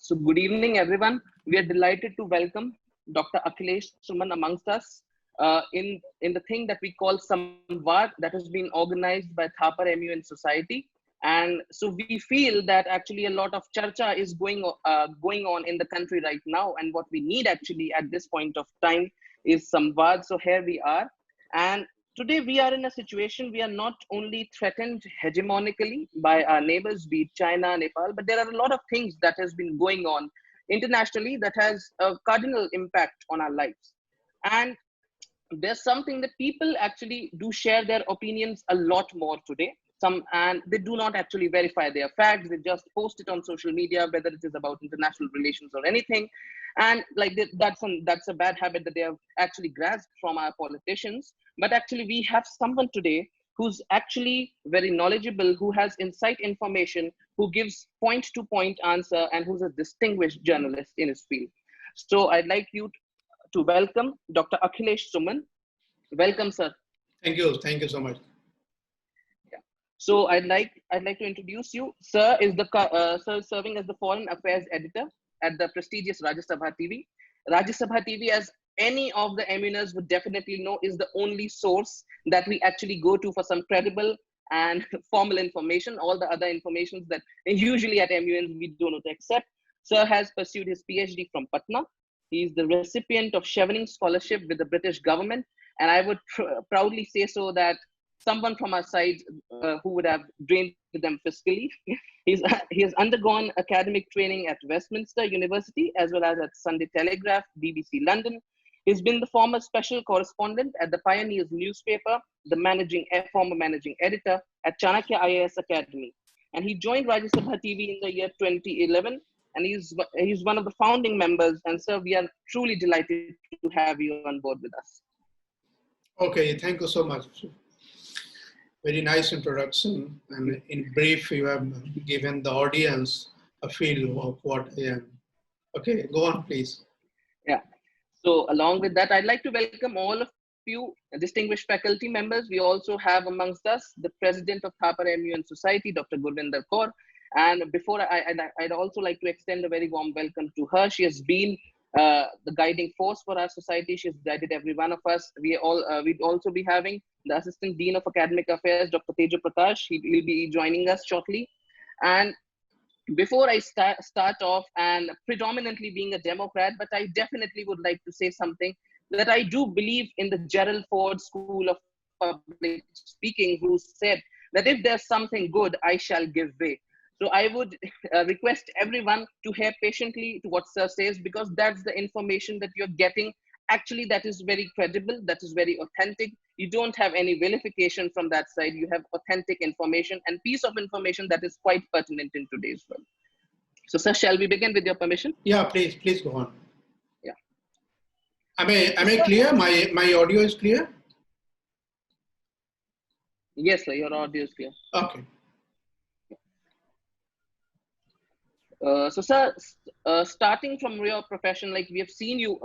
So good evening, everyone. We are delighted to welcome Dr. Akhilesh Suman amongst us in the thing that we call SAMVAAD that has been organized by Thapar MUN Society. And so we feel that actually a lot of charcha is going on in the country right now. And what we need actually at this point of time is SAMVAAD. So here we are. And today we are in a situation, we are not only threatened hegemonically by our neighbors, be it China, Nepal, but there are a lot of things that has been going on internationally that has a cardinal impact on our lives. And there's something that people actually do share their opinions a lot more today. And they do not actually verify their facts. They just post it on social media, whether it is about international relations or anything. And like that's a bad habit that they have actually grasped from our politicians. But actually, we have someone today who's actually very knowledgeable, who has insight information, who gives point-to-point answer, and who's a distinguished journalist in his field. So I'd like you to welcome Dr. Akhilesh Suman. Welcome, sir. Thank you so much. Yeah. So I'd like to introduce you. Sir is sir serving as the Foreign Affairs Editor at the prestigious Rajya Sabha TV. Rajya Sabha TV, as any of the MUNers would definitely know, is the only source that we actually go to for some credible and formal information. All the other informations that usually at MUNs we do not accept. Sir has pursued his PhD from Patna. He is the recipient of Chevening Scholarship with the British government. And I would proudly say so that someone from our side who would have drained them fiscally. He has undergone academic training at Westminster University as well as at Sunday Telegraph, BBC London. He's been the former special correspondent at the Pioneers newspaper, the former managing editor at Chanakya IAS Academy. And he joined Rajya Sabha TV in the year 2011. And he's one of the founding members. And sir, we are truly delighted to have you on board with us. Okay, thank you so much. Very nice introduction. And in brief, you have given the audience a feel of what I am. Okay, go on, please. Yeah. So along with that, I'd like to welcome all of you distinguished faculty members. We also have amongst us the president of Thapar MUN Society, Dr. Gurvinder Kaur. And before I'd also like to extend a very warm welcome to her. She has been the guiding force for our society. She's guided every one of us. We'd also be having the Assistant Dean of Academic Affairs, Dr. Tejo Prakash. He will be joining us shortly. And before I start off, and predominantly being a Democrat, but I definitely would like to say something that I do believe in the Gerald Ford School of Public Speaking, who said that if there's something good, I shall give way. So I would request everyone to hear patiently to what sir says, because that's the information that you're getting. Actually, that is very credible. That is very authentic. You don't have any vilification from that side. You have authentic information and piece of information that is quite pertinent in today's world. So sir, shall we begin with your permission? Yeah, please go on. Yeah. Am I clear? My audio is clear? Yes, sir, your audio is clear. Okay. So sir, starting from your profession, like we have seen you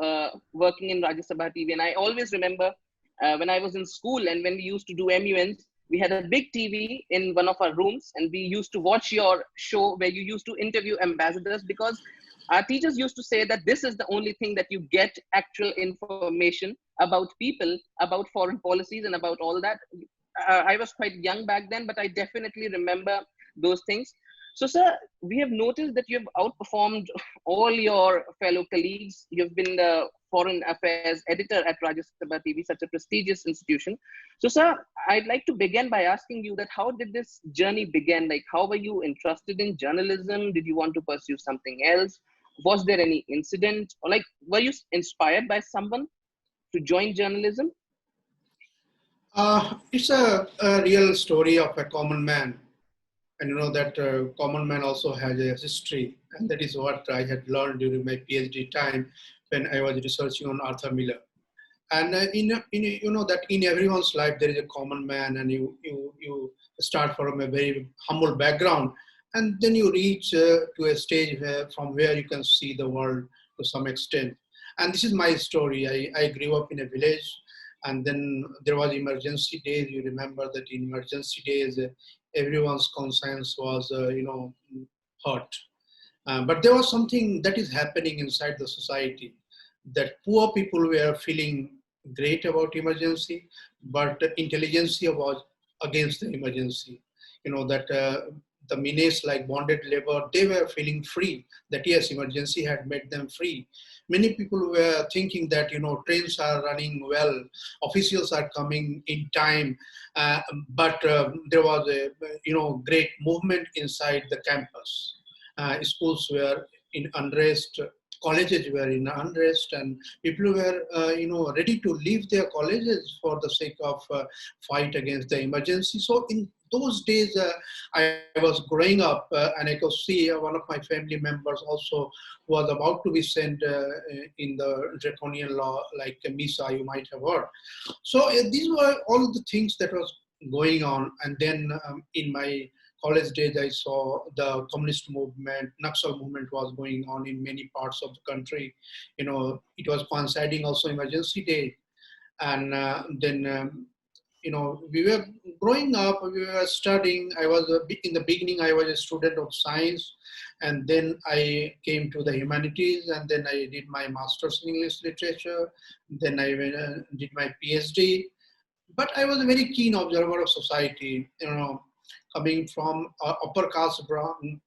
working in Rajya Sabha TV, and I always remember when I was in school and when we used to do MUNs, we had a big TV in one of our rooms, and we used to watch your show where you used to interview ambassadors, because our teachers used to say that this is the only thing that you get actual information about people, about foreign policies, and about all that. I was quite young back then, but I definitely remember those things. So, sir, we have noticed that you have outperformed all your fellow colleagues. You've been the Foreign Affairs Editor at Rajya Sabha TV, such a prestigious institution. So, sir, I'd like to begin by asking you that how did this journey begin? Like, how were you interested in journalism? Did you want to pursue something else? Was there any incident? Or like, were you inspired by someone to join journalism? It's a real story of a common man. And you know that common man also has a history, and that is what I had learned during my PhD time when I was researching on Arthur Miller. And you know that in everyone's life there is a common man, and you start from a very humble background, and then you reach to a stage from where you can see the world to some extent. And this is my story. I grew up in a village, and then there was emergency days. You remember that in emergency days, everyone's conscience was, hurt. But there was something that is happening inside the society, that poor people were feeling great about emergency, but intelligentsia was against the emergency. That the menace like bonded labor, they were feeling free, that yes, emergency had made them free. Many people were thinking that, trains are running well, officials are coming in time, but there was a, great movement inside the campus. Schools were in unrest, colleges were in unrest, and people were, ready to leave their colleges for the sake of fight against the emergency. So in those days, I was growing up, and I could see one of my family members also was about to be sent in the draconian law, like MISA, you might have heard. So these were all the things that was going on. And then in my college days, I saw the communist movement, Naxal movement was going on in many parts of the country. It was coinciding also emergency day. And then, we were growing up, we were studying. In the beginning, I was a student of science. And then I came to the humanities, and then I did my master's in English literature. Then I did my PhD. But I was a very keen observer of society, coming from upper caste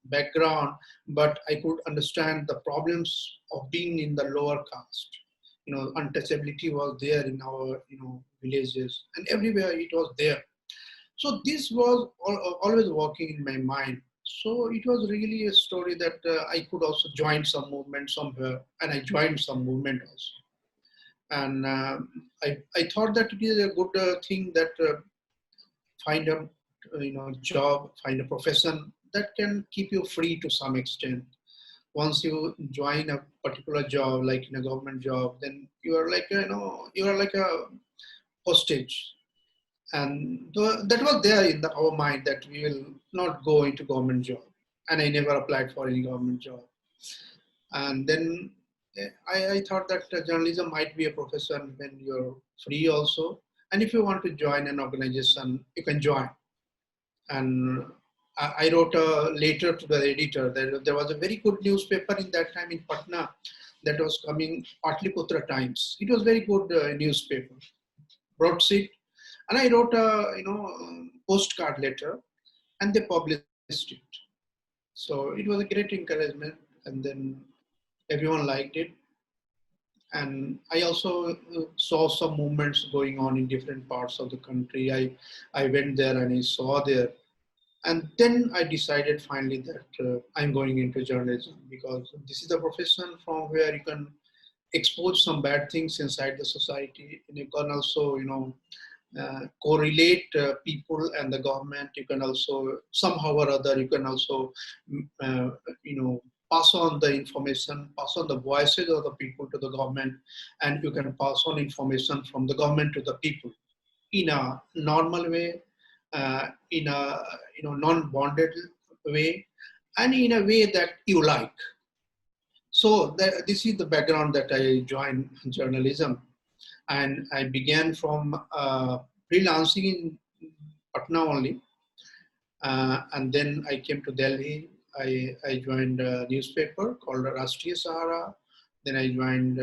background, but I could understand the problems of being in the lower caste. Untouchability was there in our, villages, and everywhere it was there. So this was always working in my mind. So it was really a story that I could also join some movement somewhere, and I joined some movement also. And I thought that it is a good thing that find a job, find a profession that can keep you free to some extent. Once you join a particular job, like in a government job, then you are like a hostage. And that was there in our mind that we will not go into government job. And I never applied for any government job. And then I thought that journalism might be a profession when you're free also. And if you want to join an organization, you can join. And I wrote a letter to the editor. There was a very good newspaper in that time in Patna that was coming, Patliputra Times. It was very good newspaper, broadsheet. And I wrote a postcard letter, and they published it. So it was a great encouragement, and then everyone liked it. And I also saw some movements going on in different parts of the country. I went there and I saw there. And then I decided finally that I'm going into journalism, because this is a profession from where you can expose some bad things inside the society. And you can also, correlate people and the government. You can also, somehow or other, you can also, pass on the information, pass on the voices of the people to the government, and you can pass on information from the government to the people in a normal way, in a non-bonded way, and in a way that you like. So this is the background that I joined journalism, and I began from freelancing in Patna only, and then I came to Delhi. I joined a newspaper called Rashtriya Sahara. Then I joined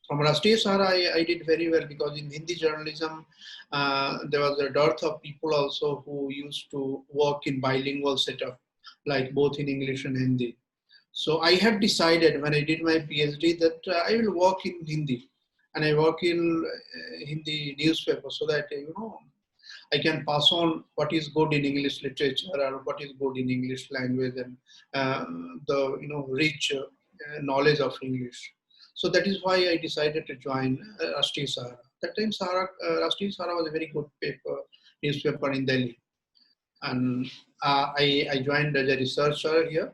from Rashtriya Sahara. I did very well, because in Hindi journalism, there was a dearth of people also who used to work in bilingual setup, like both in English and Hindi. So I had decided when I did my PhD that I will work in Hindi, and I work in Hindi newspaper, so that I can pass on what is good in English literature or what is good in English language, and the rich knowledge of English. So that is why I decided to join Rashtriya Sahara. That time Rashtriya Sahara was a very good newspaper in Delhi. And I joined as a researcher here.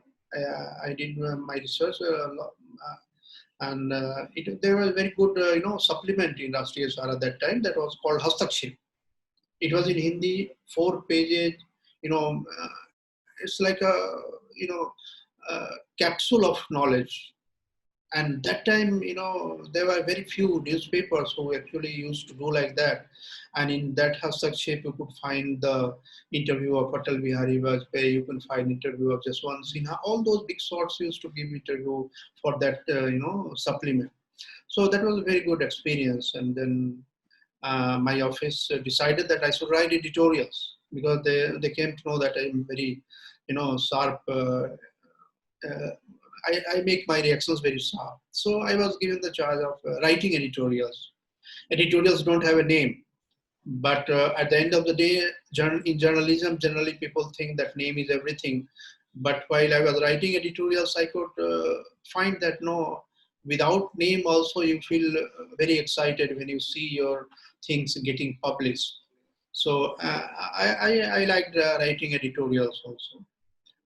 I did my research, and there was a very good supplement in Rashtriya Sahara that time that was called Hastakshep. It was in Hindi, 4 pages. It's like a capsule of knowledge. And that time, there were very few newspapers who actually used to do like that. And in that Hastक्षेप, you could find the interview of Atal Bihari Vajpayee, you can find interview of Jaswant Sinha. All those big shots used to give interview for that, supplement. So that was a very good experience. And then my office decided that I should write editorials, because they came to know that I'm very, sharp. Uh, I make my reactions very sharp. So I was given the charge of writing editorials. Editorials don't have a name, but at the end of the day, in journalism, generally people think that name is everything. But while I was writing editorials, I could find that no, without name also you feel very excited when you see your things getting published. So I liked writing editorials also.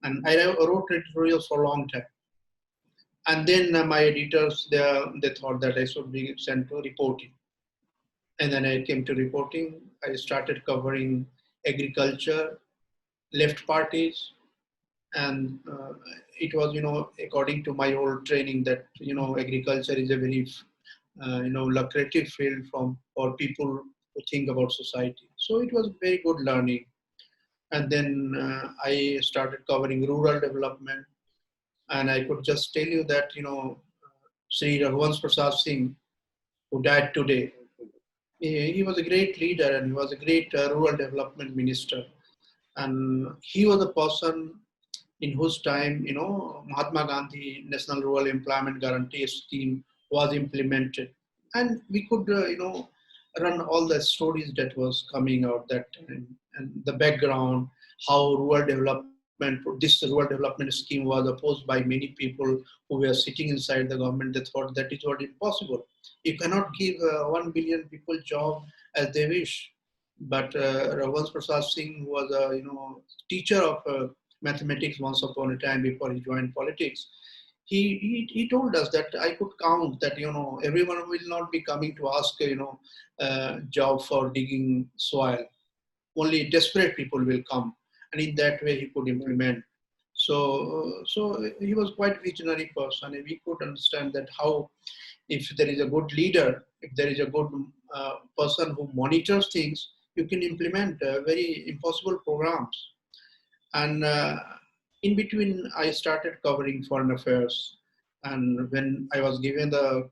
And I wrote editorials for a long time. And then my editors, they thought that I should be sent to reporting. And then I came to reporting. I started covering agriculture, left parties, and it was, according to my old training that, agriculture is a very, lucrative field for people who think about society. So it was very good learning. And then I started covering rural development. And I could just tell you that, Sri Raghuvansh Prasad Singh, who died today, he was a great leader and he was a great rural development minister. And he was a person in whose time, Mahatma Gandhi National Rural Employment Guarantee Scheme was implemented. And we could, run all the stories that was coming out that time, and the background, how this rural development scheme was opposed by many people who were sitting inside the government. They thought that it was impossible. You cannot give 1 billion people job as they wish. But Raghuvansh Prasad Singh was a teacher of mathematics once upon a time before he joined politics. He told us that I could count that everyone will not be coming to ask job for digging soil. Only desperate people will come, and in that way he could implement. So he was quite visionary person, and we could understand that how, if there is a good leader, if there is a good person who monitors things, you can implement very impossible programs. And in between, I started covering foreign affairs. And when I was given the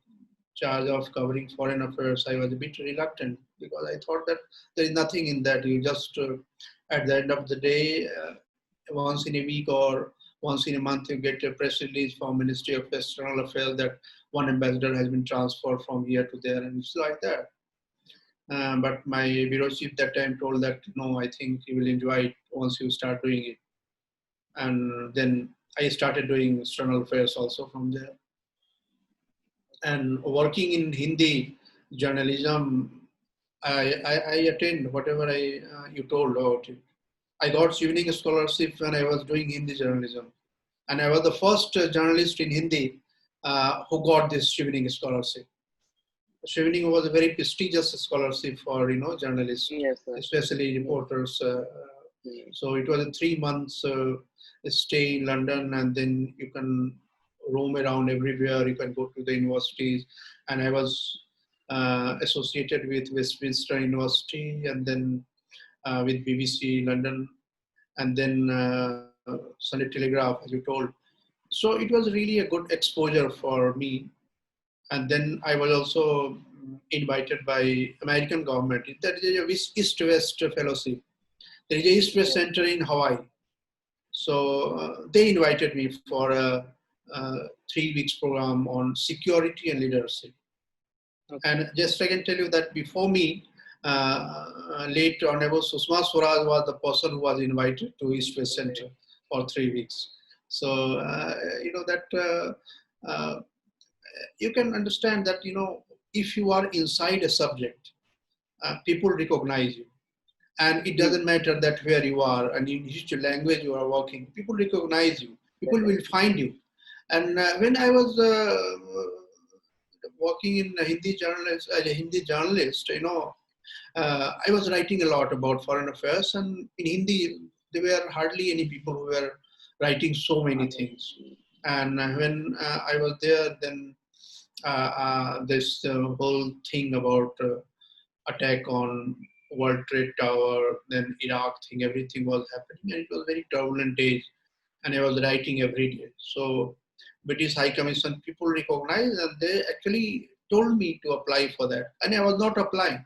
charge of covering foreign affairs, I was a bit reluctant, because I thought that there is nothing in that. You just, at the end of the day, once in a week or once in a month, you get a press release from Ministry of External Affairs that one ambassador has been transferred from here to there, and it's like that. But my bureau chief that time told that, no, I think you will enjoy it once you start doing it. And then I started doing external affairs also from there. And working in Hindi journalism, I attained whatever you told about it. I got Chevening Scholarship when I was doing Hindi journalism. And I was the first journalist in Hindi who got this Chevening Scholarship. Chevening was a very prestigious scholarship for journalists, Yes, sir. especially reporters. So it was a 3 months stay in London, and then you can roam around everywhere. You can go to the universities, and I was associated with Westminster University, and then with BBC London, and then Sunday Telegraph, as you told. So it was really a good exposure for me. And then I was also invited by American government. There is a East-West fellowship. There is a East-West Center in Hawaii. So they invited me for a 3 weeks program on security and leadership. Okay. And just I can tell you that before me, late Honorable Sushma Swaraj was the person who was invited to East-West Center for 3 weeks. So, you can understand that, if you are inside a subject, people recognize you. And it doesn't matter that where you are and in which language you are working, people recognize you, people will find you. And when I was working in a Hindi journalist, as a Hindi journalist, I was writing a lot about foreign affairs, and in Hindi, there were hardly any people who were writing so many things. And when I was there, then this whole thing about attack on World Trade Tower, then Iraq thing, everything was happening, and it was very turbulent days, and I was writing every day. So British High Commission people recognized, and they actually told me to apply for that, and I was not applying.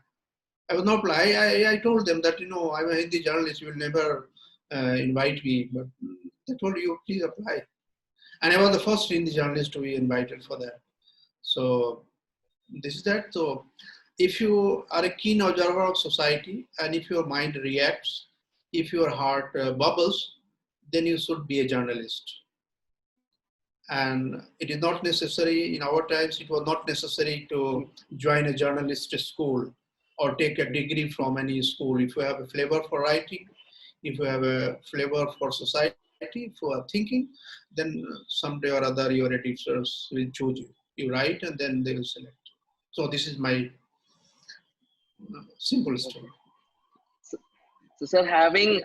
I was not applying. I told them that, I'm a Hindi journalist, you will never invite me, but they told you, please apply. And I was the first Hindi journalist to be invited for that. So this is that. So if you are a keen observer of society, and if your mind reacts, if your heart bubbles, then you should be a journalist. And it is not necessary, in our times, it was not necessary to join a journalist school or take a degree from any school. If you have a flavor for writing, if you have a flavor for society, for thinking, then someday or other your editors will choose you. You write and then they will select. So this is my simple story. So sir, having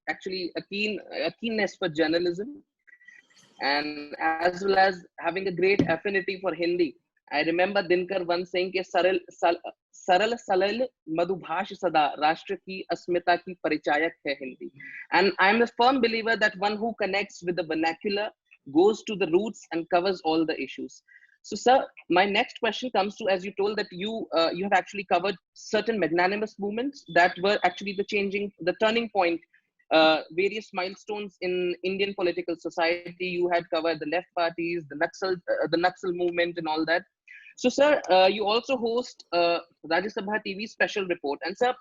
actually a keenness for journalism, and as well as having a great affinity for Hindi. I remember Dinkar once saying कि सरल सरल मधुभाष सदा राष्ट्र की अस्मिता की परिचायक है Hindi. And I'm a firm believer that one who connects with the vernacular goes to the roots and covers all the issues. So sir, my next question comes to, as you told that you have actually covered certain magnanimous movements that were actually the turning point, various milestones in Indian political society. You had covered the left parties, the Naxal movement, and all that. So, sir, you also host Rajya Sabha TV special report. And, sir,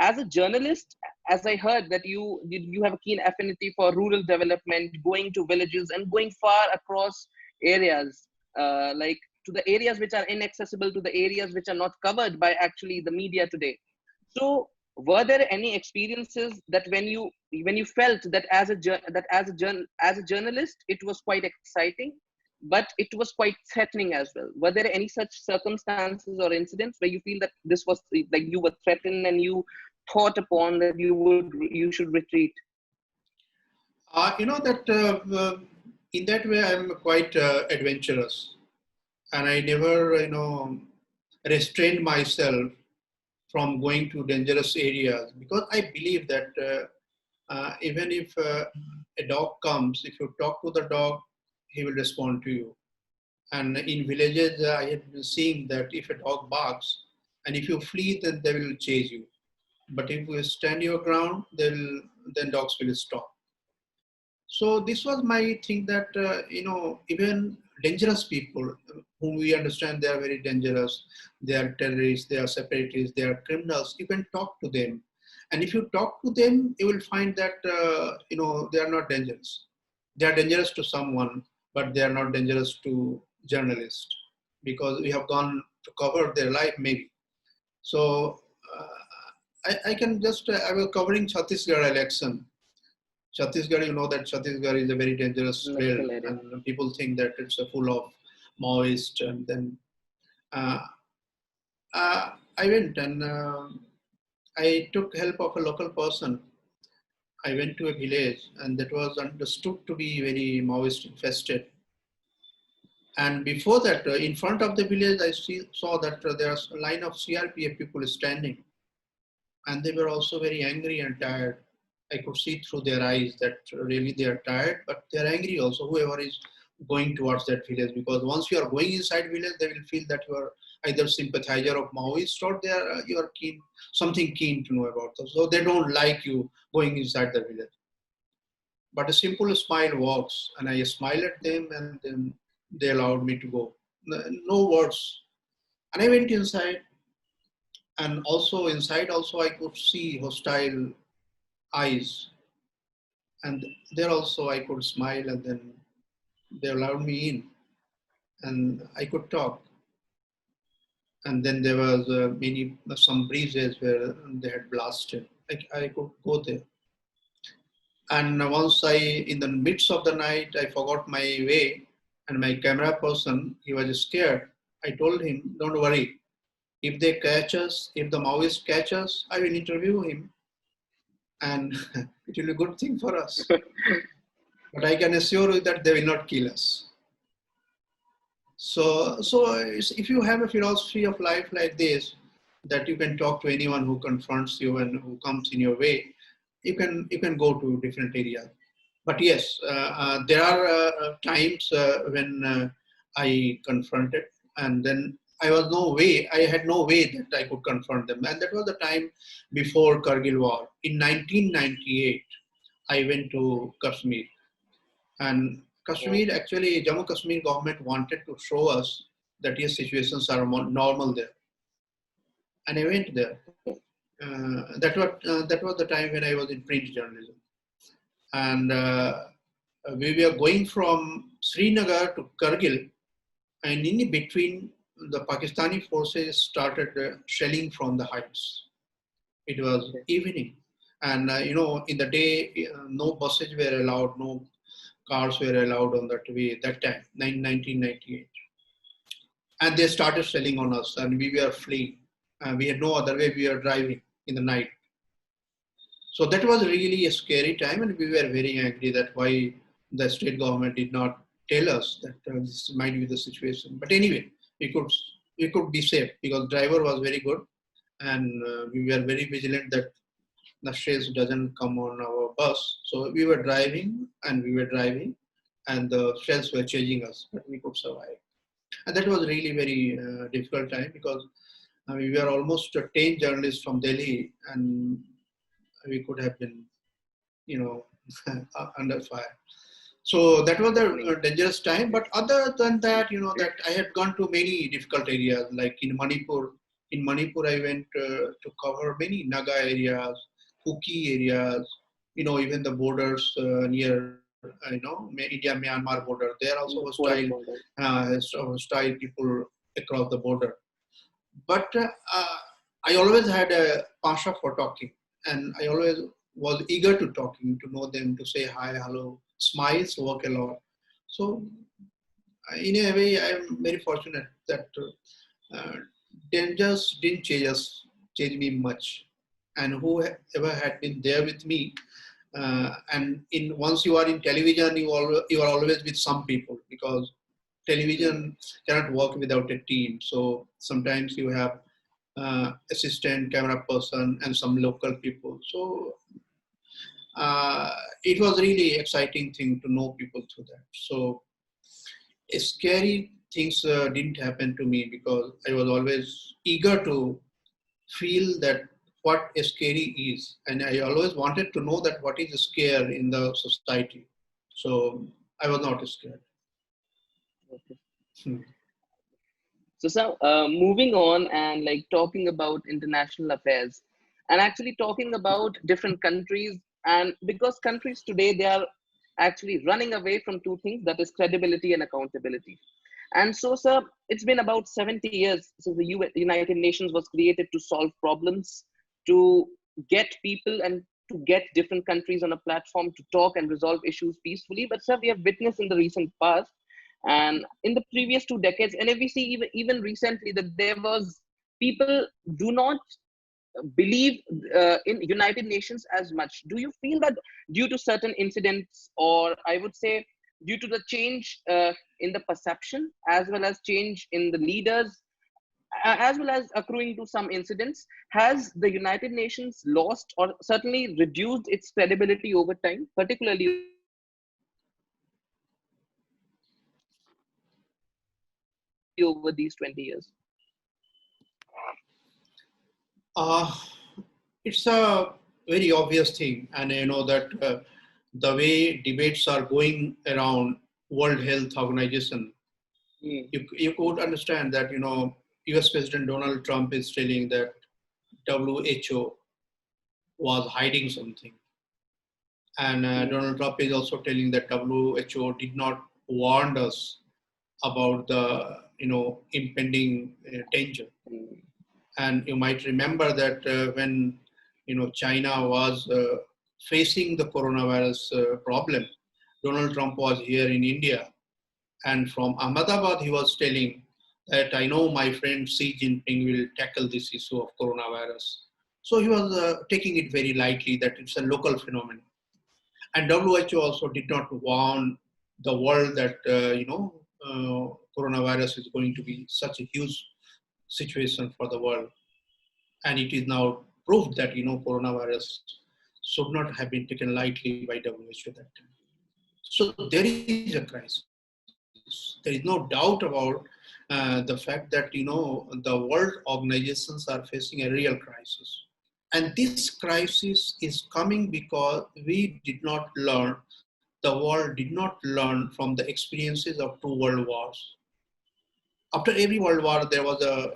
as a journalist, as I heard that you have a keen affinity for rural development, going to villages and going far across areas, like to the areas which are inaccessible, to the areas which are not covered by actually the media today. So, were there any experiences that when you felt that as a journalist it was quite exciting, but it was quite threatening as well? Were there any such circumstances or incidents where you feel that this was like you were threatened and you thought upon that you should retreat? That in that way I'm quite adventurous, and I never restrained myself from going to dangerous areas, because I believe that even if a dog comes, if you talk to the dog, he will respond to you. And in villages, I have been seeing that if a dog barks, and if you flee, then they will chase you. But if you stand your ground, then dogs will stop. So this was my thing that, even dangerous people whom we understand they are very dangerous, they are terrorists, they are separatists, they are criminals, you can talk to them. And if you talk to them, you will find that, they are not dangerous. They are dangerous to someone, but they are not dangerous to journalists, because we have gone to cover their life maybe. So I can just, I was covering Chhattisgarh election. Chhattisgarh, you know that Chhattisgarh is a very dangerous field, and people think that it's full of Maoists. And then I went and I took help of a local person. I went to a village, and that was understood to be very Maoist infested. And before that, in front of the village, I saw that there's a line of CRPF people standing, and they were also very angry and tired. I could see through their eyes that really they are tired, but they are angry also, whoever is going towards that village, because once you are going inside village, they will feel that you are either sympathizer of Maoist, or you are keen, something keen to know about them. So they don't like you going inside the village. But a simple smile works, and I smiled at them, and then they allowed me to go. No words. And I went inside, and also inside also I could see hostile eyes. And there also I could smile, and then they allowed me in, and I could talk. And then there was some breezes where they had blasted. I could go there. And once in the midst of the night, I forgot my way, and my camera person, he was scared. I told him, don't worry. If they catch us, if the Maoists catch us, I will interview him, and it will be a good thing for us. But I can assure you that they will not kill us. If you have a philosophy of life like this, that you can talk to anyone who confronts you and who comes in your way, you can go to different areas. But yes, there are times when I confronted, and then I had no way that I could confront them. And that was the time before Kargil war. In 1998, I went to Kashmir. And Kashmir, actually, Jammu Kashmir government wanted to show us that yes, situations are normal there. And I went there. That was the time when I was in print journalism. And we were going from Srinagar to Kargil, and in between, the Pakistani forces started shelling from the heights. It was evening, and in the day, no buses were allowed, no cars were allowed on that way that time, 1998. And they started shelling on us, and we were fleeing. We had no other way. We were driving in the night. So that was really a scary time, and we were very angry that why the state government did not tell us that this might be the situation. But anyway, we could be safe because driver was very good, and we were very vigilant that the shells doesn't come on our bus. So we were driving, and the shells were chasing us, but we could survive. And that was really very difficult time because we were almost 10 journalists from Delhi, and we could have been, under fire. So that was a dangerous time. But other than that, that I had gone to many difficult areas, like in Manipur. In Manipur, I went to cover many Naga areas, Kuki areas, even the borders near, India-Myanmar border. There also hostile people across the border. But I always had a passion for talking, and I always was eager to talking, to know them, to say hi, hello, smiles work a lot. So in a way, I'm very fortunate that dangers didn't change me much, and whoever had been there with me. And once you are in television, you are always with some people because television cannot work without a team. So sometimes you have assistant, camera person, and some local people. So it was really exciting thing to know people through that. So scary things didn't happen to me because I was always eager to feel that what a scary is, and I always wanted to know that what is a scare in the society. So I was not scared. Okay. Hmm. So, moving on and like talking about international affairs and actually talking about different countries, and because countries today, they are actually running away from two things, that is credibility and accountability. And so, sir, it's been about 70 years since the United Nations was created to solve problems, to get people and to get different countries on a platform to talk and resolve issues peacefully. But, sir, we have witnessed in the recent past and in the previous 2 decades, and if we see even recently, that there was people do not believe in United Nations as much. Do you feel that due to certain incidents, or I would say due to the change in the perception, as well as change in the leaders, as well as accruing to some incidents, has the United Nations lost or certainly reduced its credibility over time, particularly over these 20 years? Uh, it's a very obvious thing, and you know that the way debates are going around World Health Organization, you could understand that U.S. President Donald Trump is telling that WHO was hiding something, and Donald Trump is also telling that WHO did not warn us about the impending danger. And you might remember that when China was facing the coronavirus problem, Donald Trump was here in India, and from Ahmedabad he was telling that I know my friend Xi Jinping will tackle this issue of coronavirus. So he was taking it very lightly that it's a local phenomenon. And WHO also did not warn the world that coronavirus is going to be such a huge situation for the world. And it is now proved that, coronavirus should not have been taken lightly by WHO at that time. So there is a crisis. There is no doubt about the fact that, the world organizations are facing a real crisis. And this crisis is coming because we did not learn, the world did not learn from the experiences of two world wars. After every world war, there was a,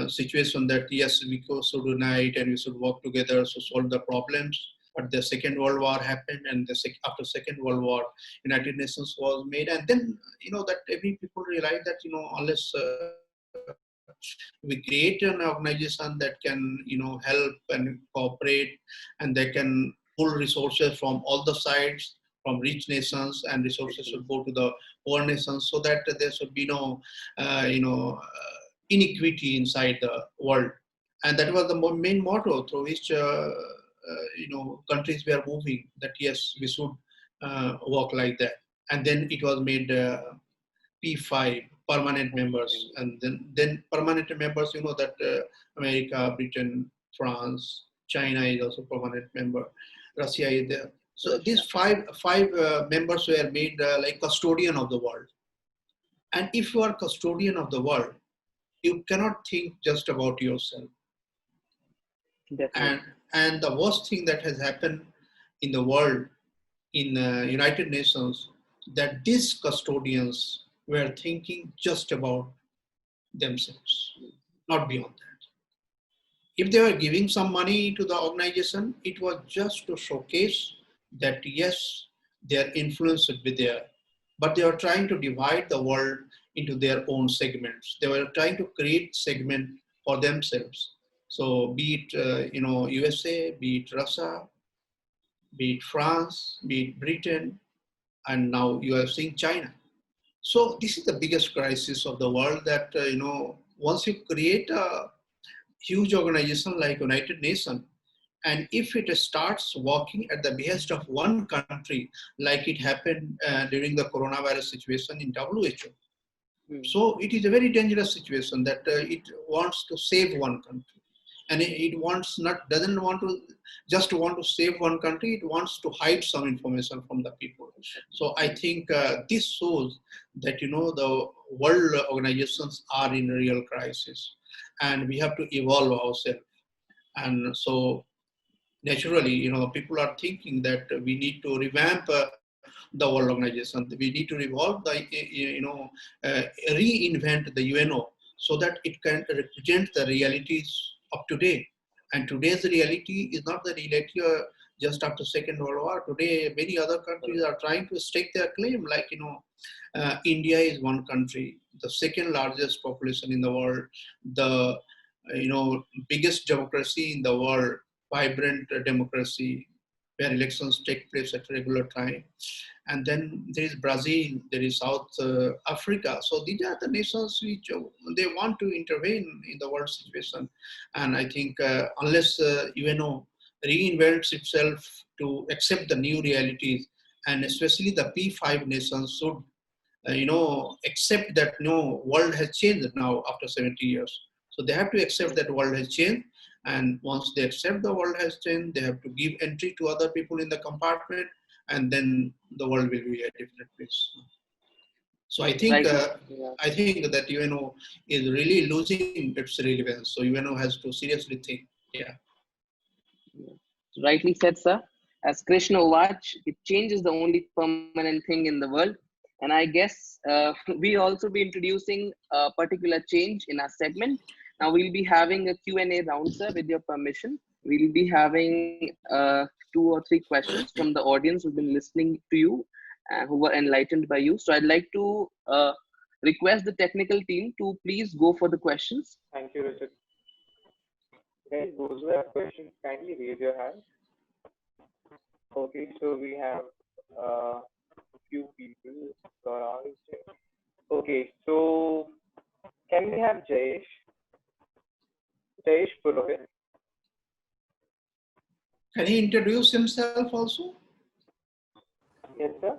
situation that yes, we should unite and we should work together to solve the problems. But the Second World War happened, and after Second World War, United Nations was made, and then that every people realized that unless we create an organization that can help and cooperate, and they can pull resources from all the sides, from rich nations, and resources should go to the poor nations, so that there should be no inequity inside the world. And that was the main motto through which countries were moving, that yes, we should work like that. And then it was made P5 permanent members, and then permanent members, that America, Britain, France, China is also permanent member, Russia is there. So these five members were made like custodian of the world. And if you are custodian of the world, you cannot think just about yourself. Definitely. And the worst thing that has happened in the world, in United Nations, that these custodians were thinking just about themselves, not beyond that. If they were giving some money to the organization, it was just to showcase that yes, their influence would be there. But they were trying to divide the world into their own segments. They were trying to create segments for themselves. So be it USA, be it Russia, be it France, be it Britain, and now you are seeing China. So this is the biggest crisis of the world, that once you create a huge organization like United Nations, and if it starts working at the behest of one country, like it happened during the coronavirus situation in WHO, so it is a very dangerous situation, that it wants to save one country, and it doesn't want to just want to save one country. It wants to hide some information from the people. So I think this shows that the world organizations are in real crisis, and we have to evolve ourselves. And so naturally, people are thinking that we need to revamp the world organization. We need to revolve reinvent the UNO, so that it can represent the realities of today. And today's reality is not the reality just after Second World War. Today, many other countries are trying to stake their claim. Like India is one country, the second largest population in the world, the biggest democracy in the world, vibrant democracy, where elections take place at regular time. And then there is Brazil, there is South Africa. So these are the nations which they want to intervene in the world situation. And I think unless UNO reinvents itself to accept the new realities, and especially the P5 nations should accept that world has changed now after 70 years. So they have to accept that world has changed. And once they accept the world has changed, they have to give entry to other people in the compartment, and then the world will be a different place. So I think that UNO is really losing its relevance. So UNO has to seriously think. Yeah. Rightly said, sir. As Krishna watch, it change is the only permanent thing in the world. And I guess we also be introducing a particular change in our segment. Now we'll be having a Q&A round, sir, with your permission. We'll be having 2 or 3 questions from the audience who've been listening to you and who were enlightened by you. So I'd like to request the technical team to please go for the questions. Thank you, Richard. Guys, those who have questions, kindly raise your hand. Okay, so we have a few people around. Okay, so can we have Jayesh? Jayesh Purohit. Can he introduce himself also? Yes, sir.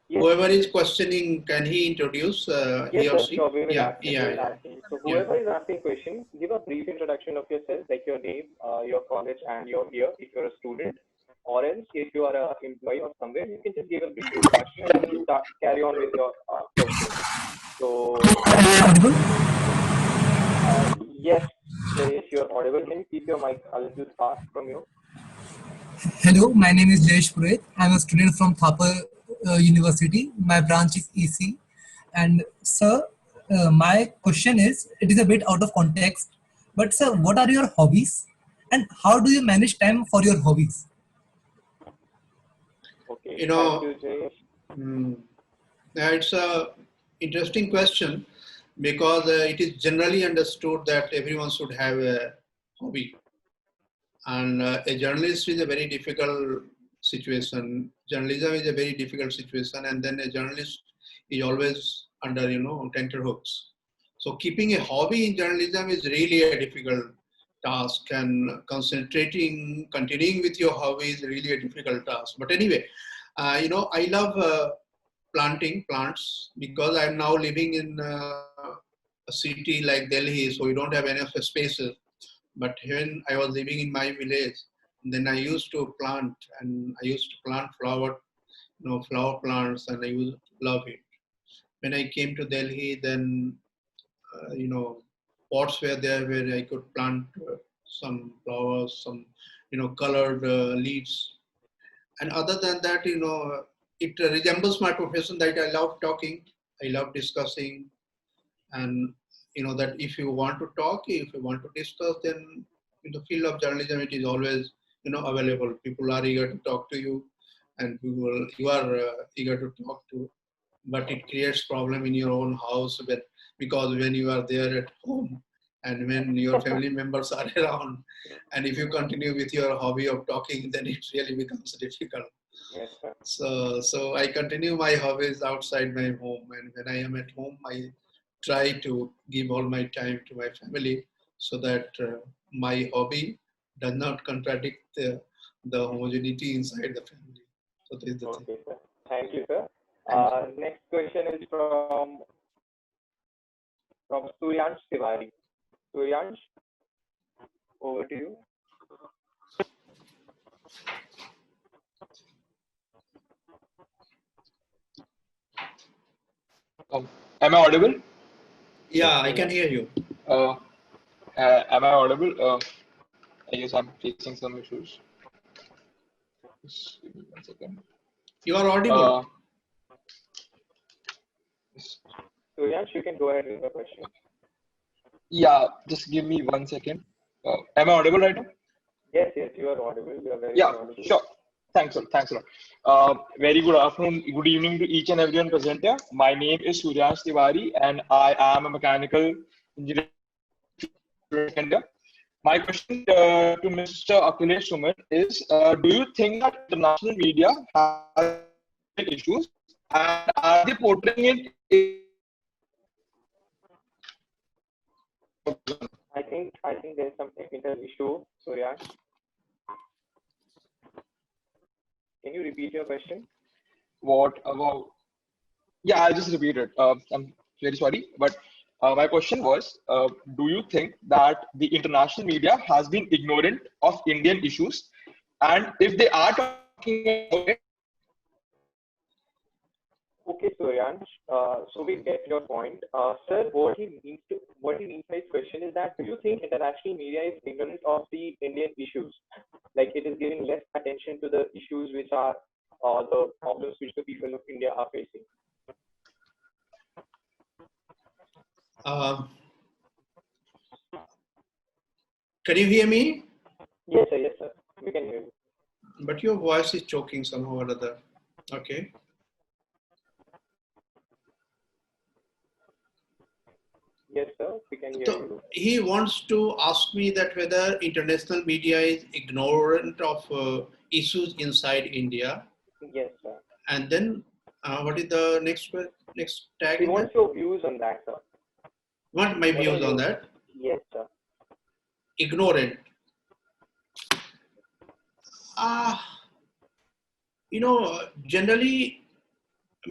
Yes. Whoever is questioning, can he introduce Yes, he or sir. she? Sure, we will Yeah, ask. We yeah, will yeah, ask you. So yeah. whoever is asking question, give a brief introduction of yourself, like your name, your college, and your year, if you're a student, or else if you are an employee or somewhere, you can just give a brief introduction and then start carry on with your question. So yes, if you're audible, can you keep your mic a little far from you? Hello, my name is Jayesh Purohit. I'm a student from Thapar University. My branch is EC. And sir, my question is, it is a bit out of context, but sir, what are your hobbies? And how do you manage time for your hobbies? Okay, You thank know, you, Jayesh. yeah, it's a interesting question because it is generally understood that everyone should have a hobby, and a journalist is a very difficult situation. Journalism is a very difficult situation, and then a journalist is always under tenterhooks. So keeping a hobby in journalism is really a difficult task, and continuing with your hobby is really a difficult task. But anyway, I love planting plants because I'm now living in a city like Delhi, so we don't have enough spaces. But when I was living in my village, then I used to plant, and I used to plant flower plants, and I used to love it. When I came to Delhi, then pots were there where I could plant some flowers, some colored leaves. And other than that, it resembles my profession that I love talking, I love discussing, and that if you want to talk, if you want to discuss, then in the field of journalism, it is always available. People are eager to talk to you, and you are eager to talk to. But it creates problem in your own house, because when you are there at home and when your family members are around, and if you continue with your hobby of talking, then it really becomes difficult. Yes, sir. So I continue my hobbies outside my home, and when I am at home, I try to give all my time to my family so that my hobby does not contradict the homogeneity inside the family. So this is the thing. Okay, sir. Thank you, sir. Thank you. Next question is from Suryansh Tiwari. Suryansh, over to you. Am I audible? Yeah, I can hear you. Am I audible? I guess I'm facing some issues. Just give me 1 second. You are audible. Suryansh, you can go ahead with the question. Yeah, just give me 1 second. Am I audible right now? Yes, you are audible. You are very Yeah, audible. sure. Thanks a lot. Very good afternoon, good evening to each and everyone present here. My name is Suryansh Tiwari, and I am a mechanical engineer. My question to Mr. Akhilesh Suman is, do you think that international media has issues, and are they portraying it? I think there's some technical issue, Suryansh. Can you repeat your question? What about? Yeah, I'll just repeat it. I'm very sorry, but my question was, do you think that the international media has been ignorant of Indian issues, and if they are talking about it? Okay, Suryansh. So we get your point. Sir, what he means by his question is that, do you think international media is ignorant of the Indian issues? Like it is giving less attention to the issues which are the problems which the people of India are facing. Can you hear me? Yes, sir. We can hear you. But your voice is choking somehow or other. Okay. Yes, sir. We can hear So you. he wants to ask me that whether international media is ignorant of issues inside India. Yes, sir. And then what is the next tag? He wants your views on that, sir. What my views on that? Yes, sir. Ignorant. Generally,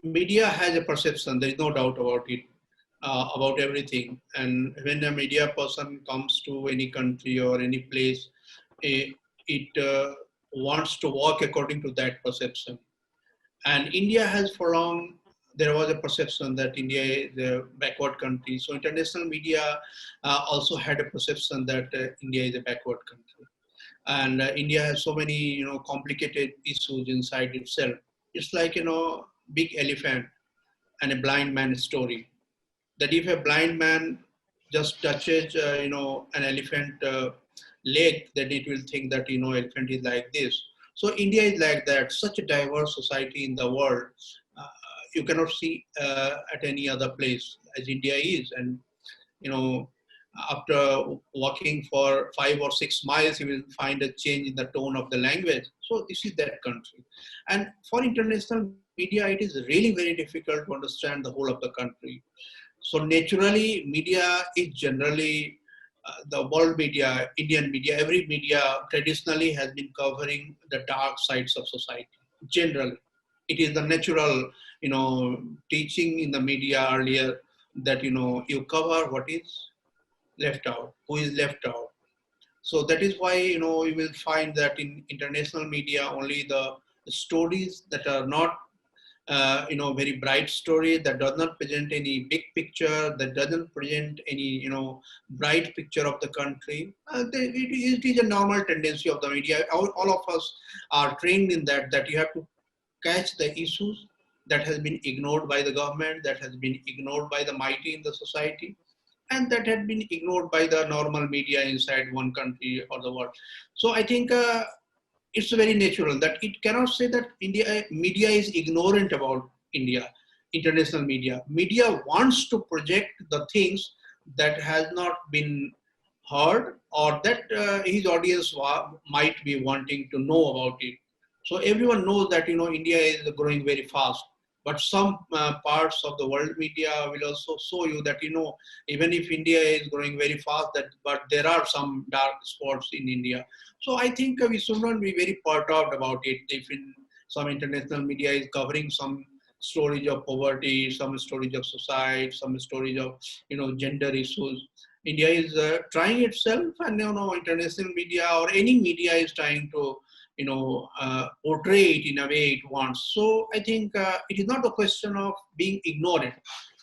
media has a perception, there is no doubt about it, about everything. And when a media person comes to any country or any place, it wants to work according to that perception. And India has for long, there was a perception that India is a backward country. So international media also had a perception that India is a backward country. And India has so many, complicated issues inside itself. It's like, big elephant and a blind man's story. That if a blind man just touches, an elephant leg, then it will think that, elephant is like this. So India is like that, such a diverse society in the world. Uh, you cannot see at any other place as India is. And, you know, after walking for 5 or 6 miles, you will find a change in the tone of the language. So this is that country. And for international media, it is really very difficult to understand the whole of the country. So naturally, media is generally the world media, Indian media, every media traditionally has been covering the dark sides of society. Generally, it is the natural, teaching in the media earlier that you cover what is left out, who is left out. So that is why you will find that in international media only the stories that are not very bright story, that does not present any big picture, that doesn't present any, bright picture of the country. It is a normal tendency of the media. All of us are trained in that you have to catch the issues that has been ignored by the government, that has been ignored by the mighty in the society, and that had been ignored by the normal media inside one country or the world. So I think it's very natural that it cannot say that India media is ignorant about India, international media. Media wants to project the things that has not been heard or that his audience might be wanting to know about it. So everyone knows that India is growing very fast. But some parts of the world media will also show you that even if India is growing very fast, but there are some dark spots in India. So I think we should not be very perturbed about it if some international media is covering some stories of poverty, some stories of suicide, some stories of gender issues. India is trying itself, and international media or any media is trying to portray it in a way it wants. So I think it is not a question of being ignorant.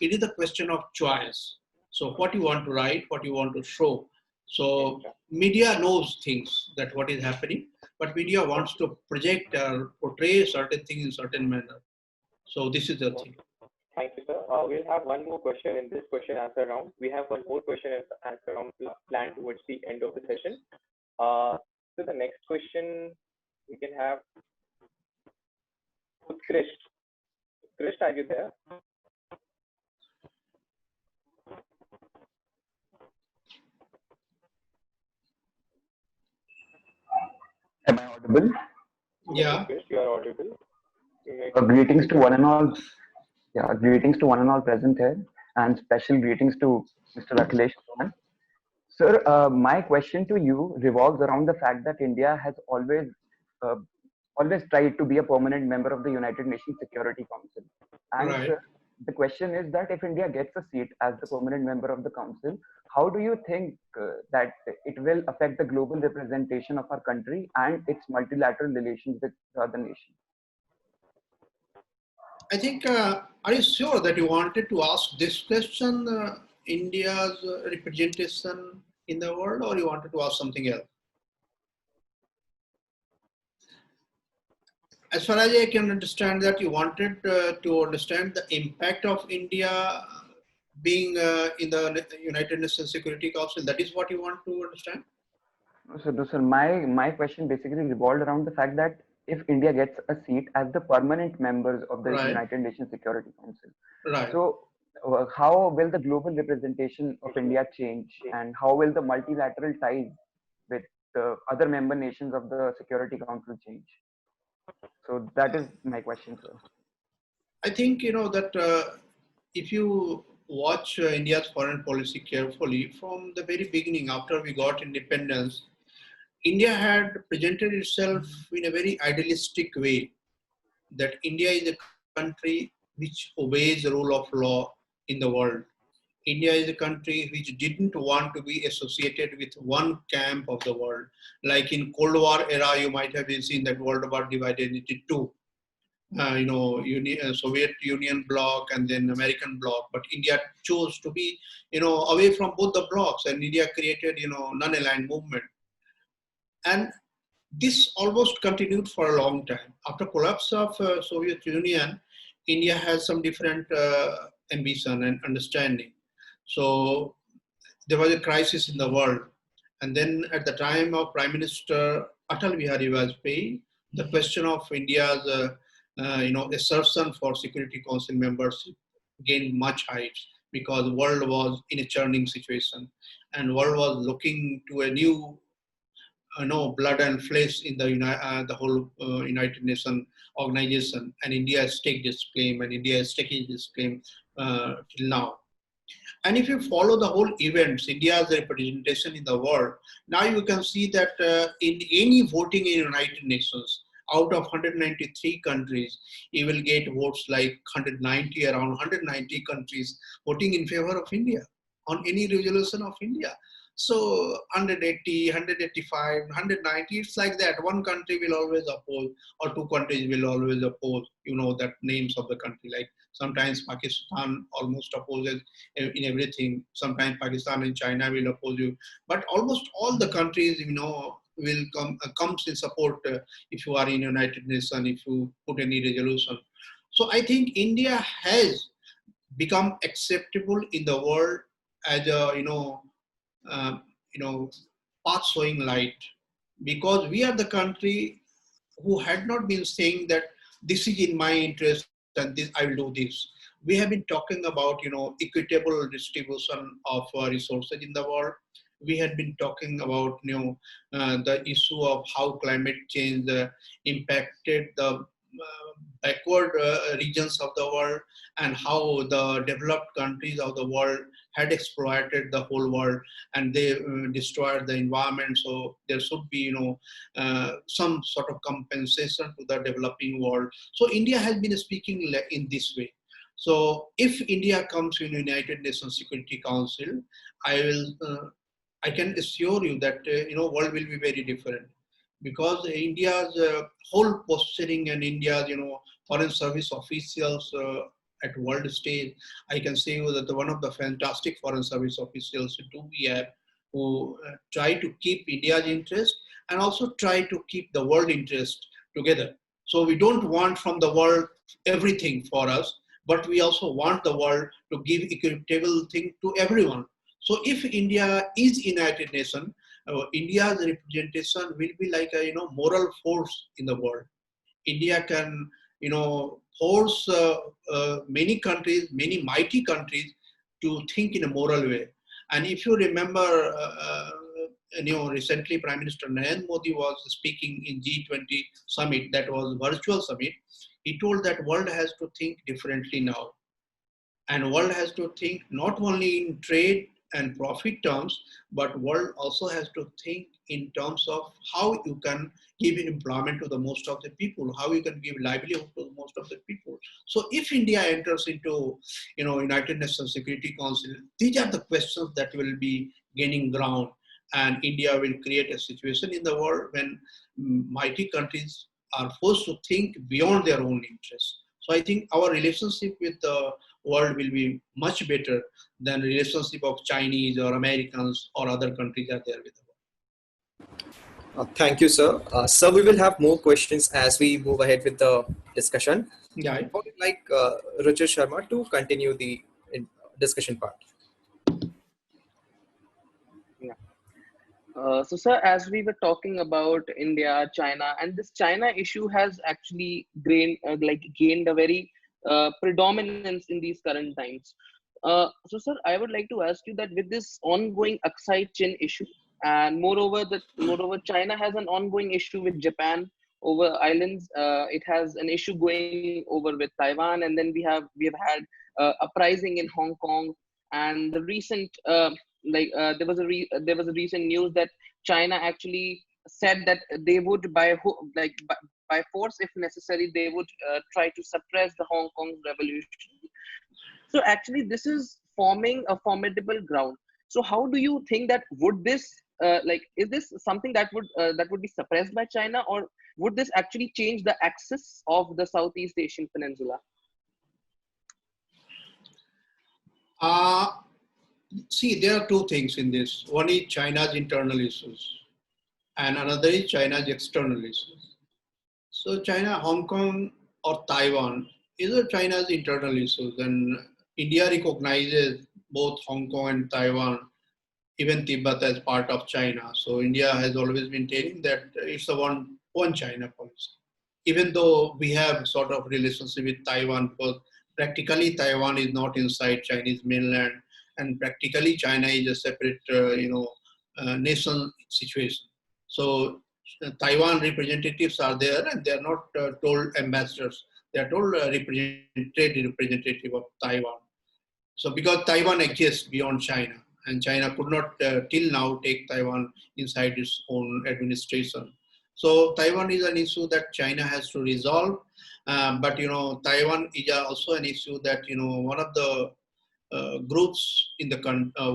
It is a question of choice. So what you want to write, what you want to show. So media knows things that what is happening, but media wants to project or portray certain things in certain manner. So this is the thing. Thank you, sir. We'll have one more question in this question answer round. We have one more question and answer round planned towards the end of the session. So the next question we can have Utkrish. Utkrish, are you there? Am I audible? Yeah. Utkrish, you are audible. Greetings to one and all. Yeah, greetings to one and all present here, and special greetings to Mr. Akhilesh Suman. Sir, my question to you revolves around the fact that India has uh, always tried to be a permanent member of the United Nations Security Council. And Right. sir, the question is that if India gets a seat as the permanent member of the council, how do you think that it will affect the global representation of our country and its multilateral relations with other nations? I think, are you sure that you wanted to ask this question, India's representation in the world, or you wanted to ask something else? As far as I can understand that you wanted to understand the impact of India being in the United Nations Security Council. That is what you want to understand? So, no, sir, my question basically revolved around the fact that if India gets a seat as the permanent members of the Right. United Nations Security Council, Right. so how will the global representation of India change, and how will the multilateral ties with the other member nations of the Security Council change? So that is my question, sir. I think that if you watch India's foreign policy carefully from the very beginning, after we got independence, India had presented itself in a very idealistic way that India is a country which obeys the rule of law in the world. India is a country which didn't want to be associated with one camp of the world. Like in Cold War era, you might have seen that world was divided into two. Soviet Union bloc and then American bloc, but India chose to be, away from both the blocs, and India created, non-aligned movement. And this almost continued for a long time. After collapse of Soviet Union, India has some different ambition and understanding. So there was a crisis in the world. And then at the time of Prime Minister Atal Bihari Vajpayee, the question of India's assertion for Security Council membership gained much height, because the world was in a churning situation and world was looking to a new blood and flesh in the whole United Nations organization, and India has taken this claim, and India has taken this claim till now. And if you follow the whole events, India's representation in the world, now you can see that in any voting in United Nations, out of 193 countries, you will get votes like around 190 countries voting in favor of India on any resolution of India. So 180, 185, 190, it's like that. One country will always oppose, or two countries will always oppose, that names of the country. Like sometimes Pakistan almost opposes in everything. Sometimes Pakistan and China will oppose you. But almost all the countries, will comes in support if you are in United Nations, if you put any resolution. So I think India has become acceptable in the world as a, path showing light, because we are the country who had not been saying that this is in my interest and this I will do this. We have been talking about equitable distribution of resources in the world. We had been talking about the issue of how climate change impacted the backward regions of the world, and how the developed countries of the world had exploited the whole world, and they destroyed the environment. So there should be some sort of compensation to the developing world. So India has been speaking in this way. So if India comes in United Nations Security Council, I can assure you that world will be very different, because India's whole posturing and India's foreign service officials at world stage, I can say you that one of the fantastic foreign service officials we have, who try to keep India's interest and also try to keep the world interest together. So we don't want from the world everything for us, but we also want the world to give equitable thing to everyone. So if India is United Nations, India's representation will be like a moral force in the world. India can force many countries, many mighty countries, to think in a moral way. And if you remember, recently Prime Minister Narendra Modi was speaking in G20 summit, that was virtual summit. He told that world has to think differently now, and world has to think not only in trade and profit terms, but world also has to think in terms of how you can give employment to the most of the people, how you can give livelihood to most of the people. So if India enters into United Nations Security Council, these are the questions that will be gaining ground, and India will create a situation in the world when mighty countries are forced to think beyond their own interests. So I think our relationship with the world will be much better than relationship of Chinese or Americans or other countries are there with the world. Thank you, sir. Sir, we will have more questions as we move ahead with the discussion. Yeah. I would like Ruchir Sharma to continue the discussion part. So, sir, as we were talking about India, China, and this China issue has actually gained a very predominance in these current times. So, sir, I would like to ask you that with this ongoing Aksai-Chin issue, and moreover, China has an ongoing issue with Japan over islands. It has an issue going over with Taiwan, and then we have had uprising in Hong Kong, and the recent there was a recent news that China actually said that they would by by force, if necessary, they would try to suppress the Hong Kong revolution. So actually, this is forming a formidable ground. So how do you think that would this is this something that would be suppressed by China, or would this actually change the axis of the Southeast Asian peninsula? See, there are two things in this. One is China's internal issues, and another is China's external issues. So China, Hong Kong or Taiwan is a China's internal issues, and India recognizes both Hong Kong and Taiwan, even Tibet, as part of China. So India has always been telling that it's a one China policy. Even though we have sort of relationship with Taiwan, because practically Taiwan is not inside Chinese mainland, and practically China is a separate, nation situation. So Taiwan representatives are there, and they are not told ambassadors. They are told representative of Taiwan. So because Taiwan exists beyond China, and China could not till now take Taiwan inside its own administration. So Taiwan is an issue that China has to resolve. But Taiwan is also an issue that one of the groups in the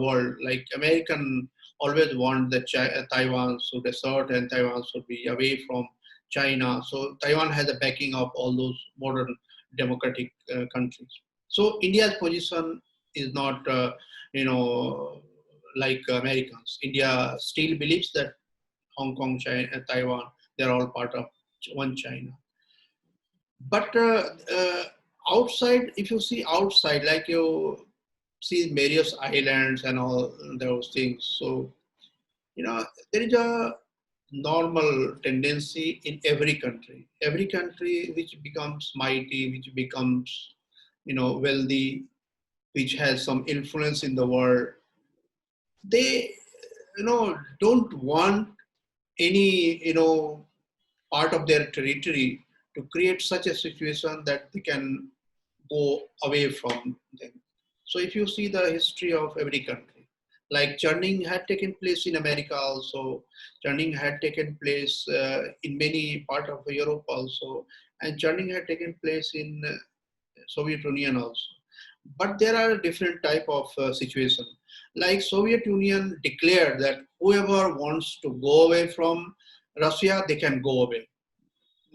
world, like American, always want that Taiwan should assert and Taiwan should be away from China. So Taiwan has a backing of all those modern democratic countries. So India's position is not, like Americans. India still believes that Hong Kong, China, Taiwan, they're all part of one China. But outside, if you see outside, like you see various islands and all those things. So, there is a normal tendency in every country. Every country which becomes mighty, which becomes, wealthy, which has some influence in the world, they, don't want any, part of their territory to create such a situation that they can go away from them. So if you see the history of every country, like churning had taken place in America also, churning had taken place in many parts of Europe also, and churning had taken place in Soviet Union also. But there are different type of situation. Like Soviet Union declared that whoever wants to go away from Russia, they can go away.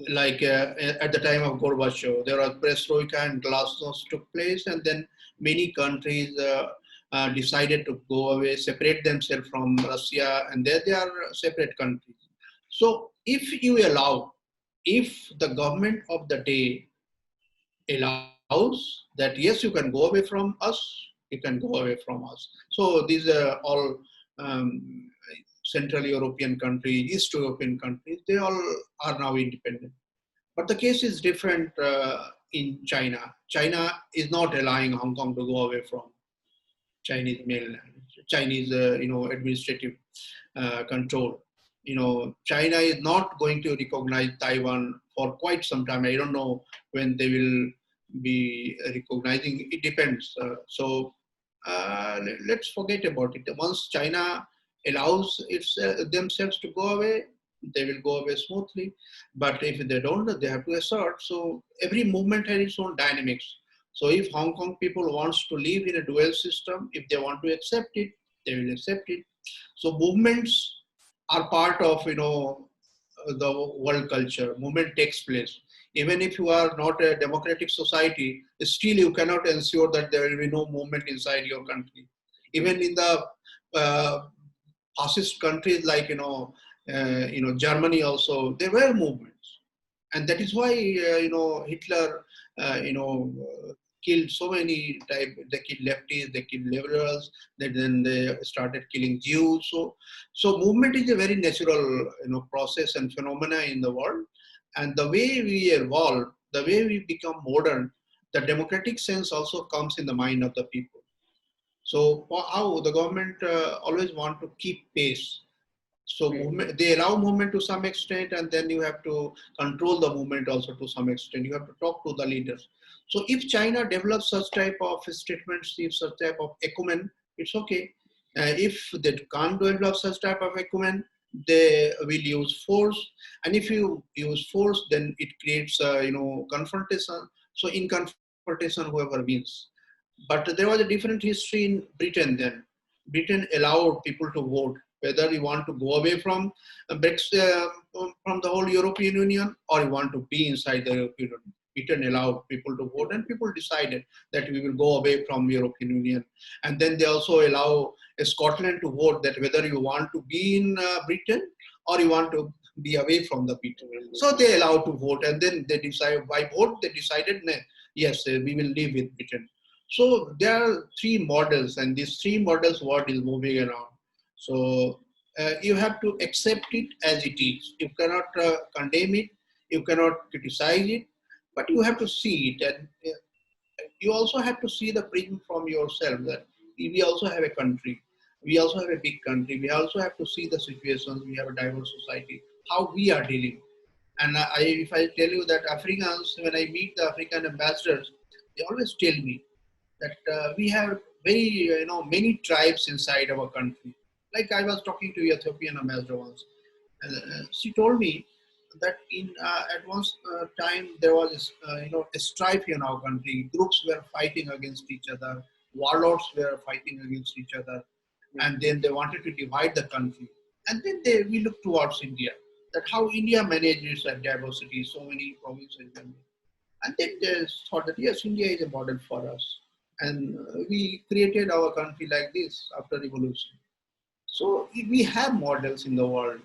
Like at the time of Gorbachev, there was perestroika and glasnost took place, and then many countries decided to go away, separate themselves from Russia, and there they are separate countries. So if you allow, if the government of the day allows that, yes, you can go away from us, you can go away from us. So these are all Central European countries, East European countries, they all are now independent. But the case is different in China. China is not allowing Hong Kong to go away from Chinese mainland, Chinese, administrative control. China is not going to recognize Taiwan for quite some time. I don't know when they will be recognizing. It depends. So let's forget about it. Once China allows themselves to go away, they will go away smoothly. But if they don't, they have to assert. So every movement has its own dynamics. So if Hong Kong people wants to live in a dual system, if they want to accept it, they will accept it. So movements are part of, the world culture. Movement takes place. Even if you are not a democratic society, still you cannot ensure that there will be no movement inside your country. Even in the fascist countries like, Germany also, there were movements. And that is why, Hitler, killed so many type. They killed lefties, they killed liberals, then they started killing Jews. So movement is a very natural, process and phenomena in the world. And the way we evolve, the way we become modern, the democratic sense also comes in the mind of the people. So how the government always want to keep pace. So movement, they allow movement to some extent, and then you have to control the movement also to some extent. You have to talk to the leaders. So if China develops such type of statements, if such type of acumen, it's okay. If they can't develop such type of acumen, they will use force, and if you use force, then it creates confrontation. So in confrontation, whoever wins. But there was a different history in Britain then. Britain allowed people to vote whether you want to go away from from the whole European Union, or you want to be inside the European Union. Britain allowed people to vote, and people decided that we will go away from European Union. And then they also allow Scotland to vote that whether you want to be in Britain or you want to be away from the Britain. So they allowed to vote, and then they decide by vote they decided yes, we will live with Britain. So there are three models, and these three models what is moving around. So you have to accept it as it is. You cannot condemn it, you cannot criticize it, but you have to see it. And you also have to see the prism from yourself that we also have a country. We also have a big country. We also have to see the situations. We have a diverse society, how we are dealing. And if I tell you that Africans, when I meet the African ambassadors, they always tell me that we have very, many tribes inside our country. Like I was talking to a Ethiopian ambassador once, and she told me that at one time there was, a strife in our country. Groups were fighting against each other. Warlords were fighting against each other, and then they wanted to divide the country. And then we looked towards India, that how India manages that diversity, so many provinces. And then they thought that yes, India is a model for us. And we created our country like this after revolution. So we have models in the world,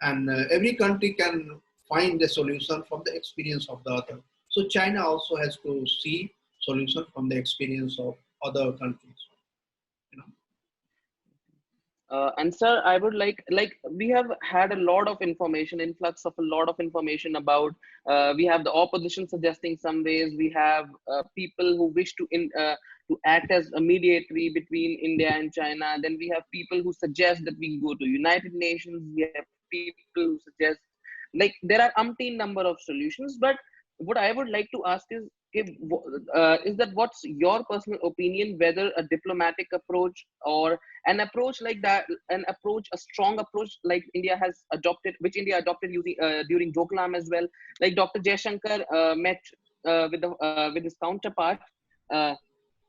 and every country can find a solution from the experience of the other. So China also has to see solution from the experience of other countries. And sir, I would like we have had a lot of information, influx of a lot of information about. We have the opposition suggesting some ways. We have people who wish to act as a mediatory between India and China. Then we have people who suggest that we go to United Nations. We have people who suggest, like, there are umpteen number of solutions. But what I would like to ask is that what's your personal opinion whether a diplomatic approach or an approach like that, a strong approach like India has adopted, which India adopted using during Doklam as well, like Dr. Jaishankar met with his counterpart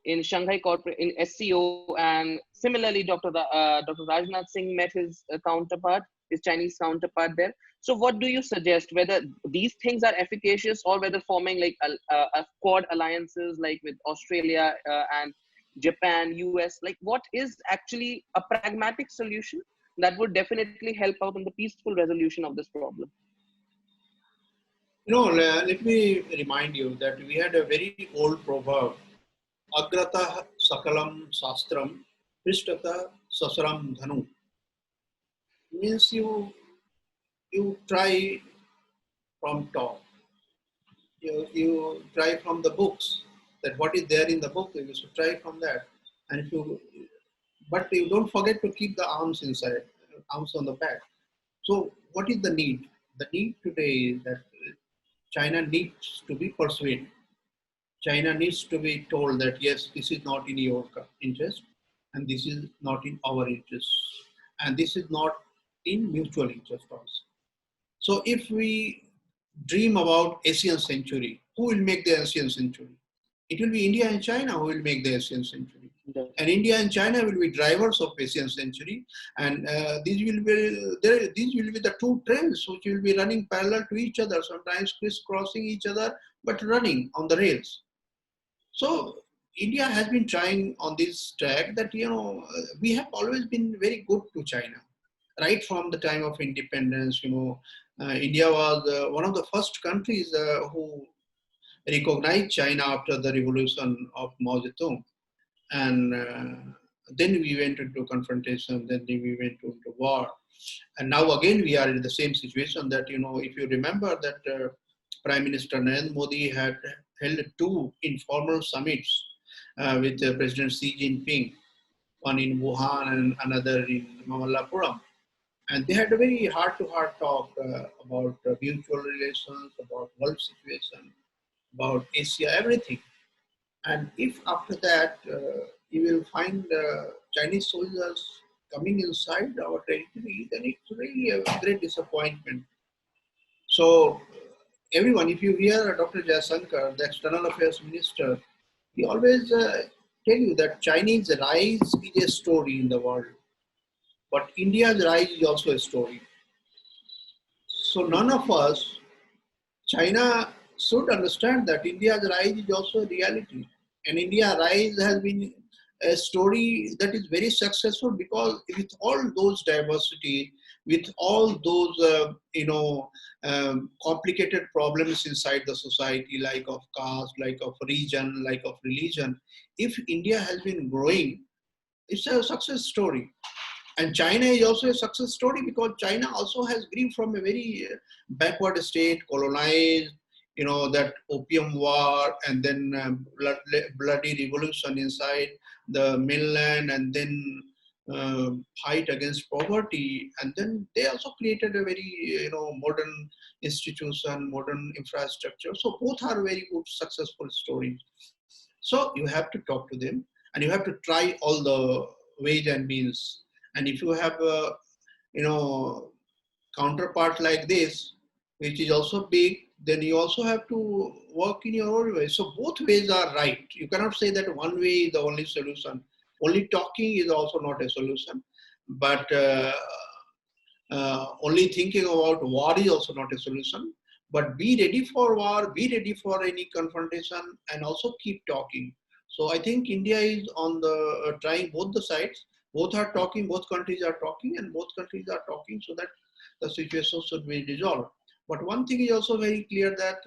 in Shanghai Corporate in SCO, and similarly Dr. Rajnath Singh met his counterpart, his Chinese counterpart there. So what do you suggest, whether these things are efficacious or whether forming like a quad alliances like with Australia and Japan, US, like what is actually a pragmatic solution that would definitely help out in the peaceful resolution of this problem? Let me remind you that we had a very old proverb, Agrata Sakalam Sastram, Prishtata Sasaram Dhanu. Means you try from top. You try from the books, that what is there in the book, you should try from that. And but you don't forget to keep the arms inside, arms on the back. So what is the need? The need today is that China needs to be persuaded. China needs to be told that yes, this is not in your interest, and this is not in our interest, and this is not in mutual interest also. So if we dream about Asian century, who will make the Asian century? It will be India and China who will make the Asian century. And India and China will be drivers of Asian century, and these will be the two trains which will be running parallel to each other, sometimes crisscrossing each other, but running on the rails. So India has been trying on this track that, we have always been very good to China. Right from the time of independence, India was one of the first countries who recognized China after the revolution of Mao Zedong. And then we went into confrontation, then we went into war. And now again, we are in the same situation that, if you remember that Prime Minister Narendra Modi had held two informal summits with President Xi Jinping, one in Wuhan and another in Mamallapuram. And they had a very heart-to-heart talk about mutual relations, about world situation, about Asia, everything. And if after that you will find Chinese soldiers coming inside our territory, then it's really a great disappointment. So everyone, if you hear Dr. Jaishankar, the External Affairs Minister, he always tell you that Chinese rise is a story in the world, but India's rise is also a story. So none of us, China should understand that India's rise is also a reality. And India's rise has been a story that is very successful because with all those diversity, with all those, complicated problems inside the society, like of caste, like of region, like of religion, if India has been growing, it's a success story. And China is also a success story because China also has grew from a very backward state, colonized, that opium war, and then bloody revolution inside the mainland, and then fight against poverty. And then they also created a very, modern institution, modern infrastructure. So both are very good, successful stories. So you have to talk to them and you have to try all the ways and means. And if you have a, counterpart like this, which is also big, then you also have to work in your own way. So both ways are right. You cannot say that one way is the only solution. Only talking is also not a solution. But only thinking about war is also not a solution. But be ready for war, be ready for any confrontation, and also keep talking. So I think India is on the trying both the sides. Both are talking, both countries are talking, and both countries are talking so that the situation should be resolved. But one thing is also very clear that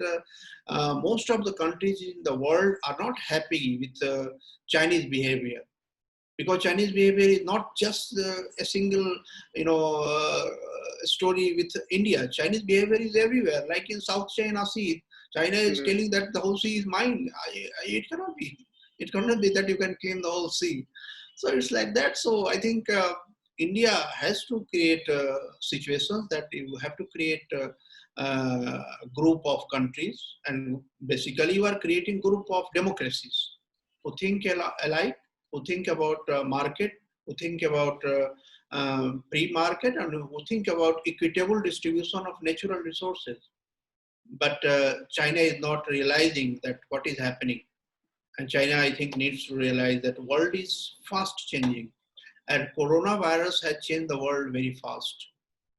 most of the countries in the world are not happy with Chinese behavior. Because Chinese behavior is not just a single, story with India. Chinese behavior is everywhere. Like in South China Sea, China is telling that the whole sea is mine. It cannot be. It cannot be that you can claim the whole sea. So it's like that. So I think India has to create situations that you have to create a group of countries, and basically you are creating group of democracies who think alike, who think about market, who think about pre-market, and who think about equitable distribution of natural resources. But China is not realizing that what is happening. And China, I think, needs to realize that the world is fast changing. And coronavirus has changed the world very fast.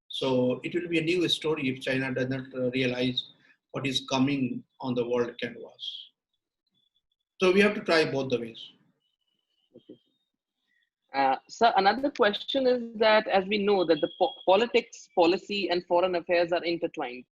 So it will be a new story if China does not realize what is coming on the world canvas. So we have to try both the ways. So another question is that, as we know that the politics, policy, and foreign affairs are intertwined.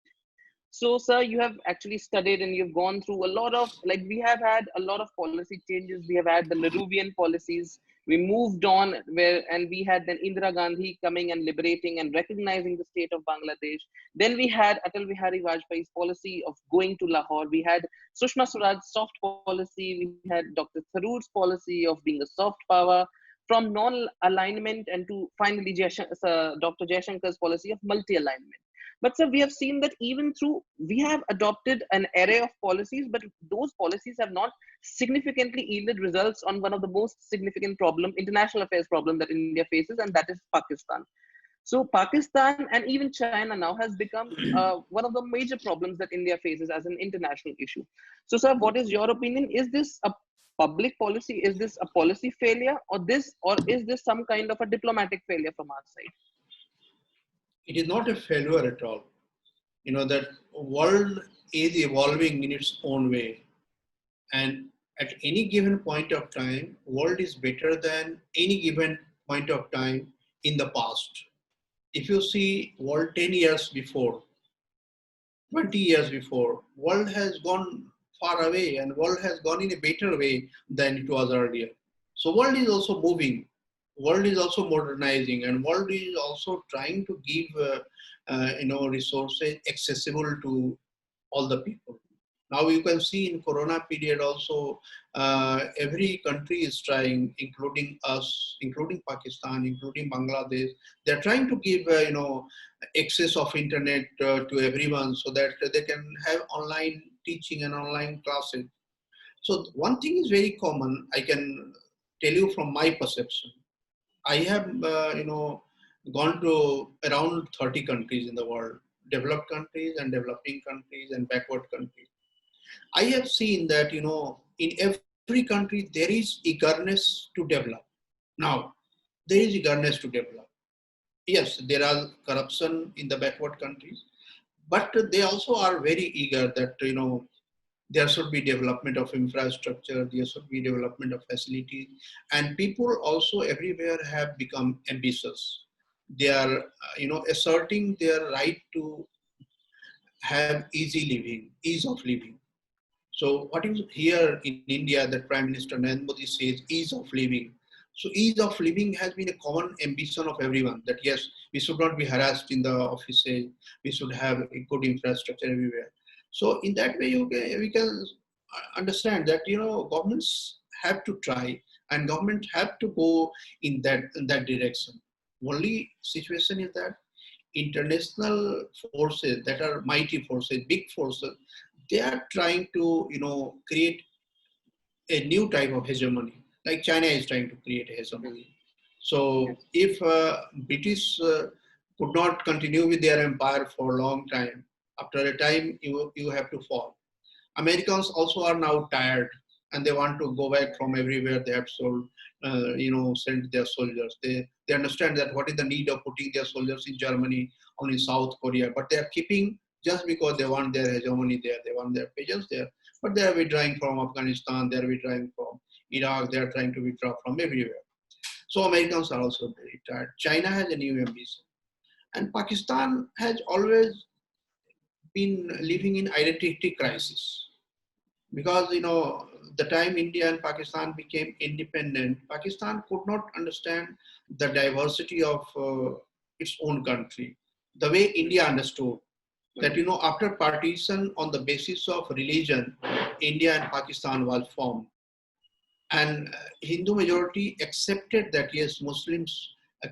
So, sir, you have actually studied and you've gone through a lot of, like, we have had a lot of policy changes. We have had the Nehruvian policies. We moved on and we had then Indira Gandhi coming and liberating and recognizing the state of Bangladesh. Then we had Atal Bihari Vajpayee's policy of going to Lahore. We had Sushma Swaraj's soft policy. We had Dr. Tharoor's policy of being a soft power, from non-alignment, and to finally Dr. Jaishankar's policy of multi-alignment. But sir, we have seen that even through, we have adopted an array of policies, but those policies have not significantly yielded results on one of the most significant international affairs problem that India faces, and that is Pakistan. So Pakistan and even China now has become one of the major problems that India faces as an international issue. So sir, what is your opinion? Is this a public policy? Is this a policy failure, or is this some kind of a diplomatic failure from our side? It is not a failure at all. That world is evolving in its own way. And at any given point of time, world is better than any given point of time in the past. If you see world 10 years before, 20 years before, world has gone far away and world has gone in a better way than it was earlier. So world is also moving. World is also modernizing, and world is also trying to give resources accessible to all the people. Now you can see in Corona period also, every country is trying, including us, including Pakistan, including Bangladesh. They're trying to give access of internet to everyone so that they can have online teaching and online classes. So one thing is very common. I can tell you from my perception. I have, gone to around 30 countries in the world, developed countries and developing countries and backward countries. I have seen that, in every country, there is eagerness to develop. Now, there is eagerness to develop. Yes, there are corruption in the backward countries, but they also are very eager that, there should be development of infrastructure, there should be development of facilities, and people also everywhere have become ambitious. They are, asserting their right to have ease of living. So what is here in India that Prime Minister Narendra Modi says ease of living. So ease of living has been a common ambition of everyone that yes, we should not be harassed in the offices, we should have a good infrastructure everywhere. So in that way, we can understand that, governments have to try and government have to go in that direction. Only situation is that international forces that are mighty forces, big forces, they are trying to, create a new type of hegemony, like China is trying to create a hegemony. So if British could not continue with their empire for a long time, after a time you have to fall. Americans also are now tired and they want to go back from everywhere they have sold, sent their soldiers. They understand that what is the need of putting their soldiers in Germany or in South Korea, but they are keeping just because they want their hegemony there, they want their peasants there. But they are withdrawing from Afghanistan, they are withdrawing from Iraq, they are trying to withdraw from everywhere. So Americans are also very tired. China has a new ambition. And Pakistan has always been living in identity crisis. Because, the time India and Pakistan became independent, Pakistan could not understand the diversity of its own country. The way India understood that, after partition on the basis of religion, India and Pakistan was formed. And Hindu majority accepted that yes, Muslims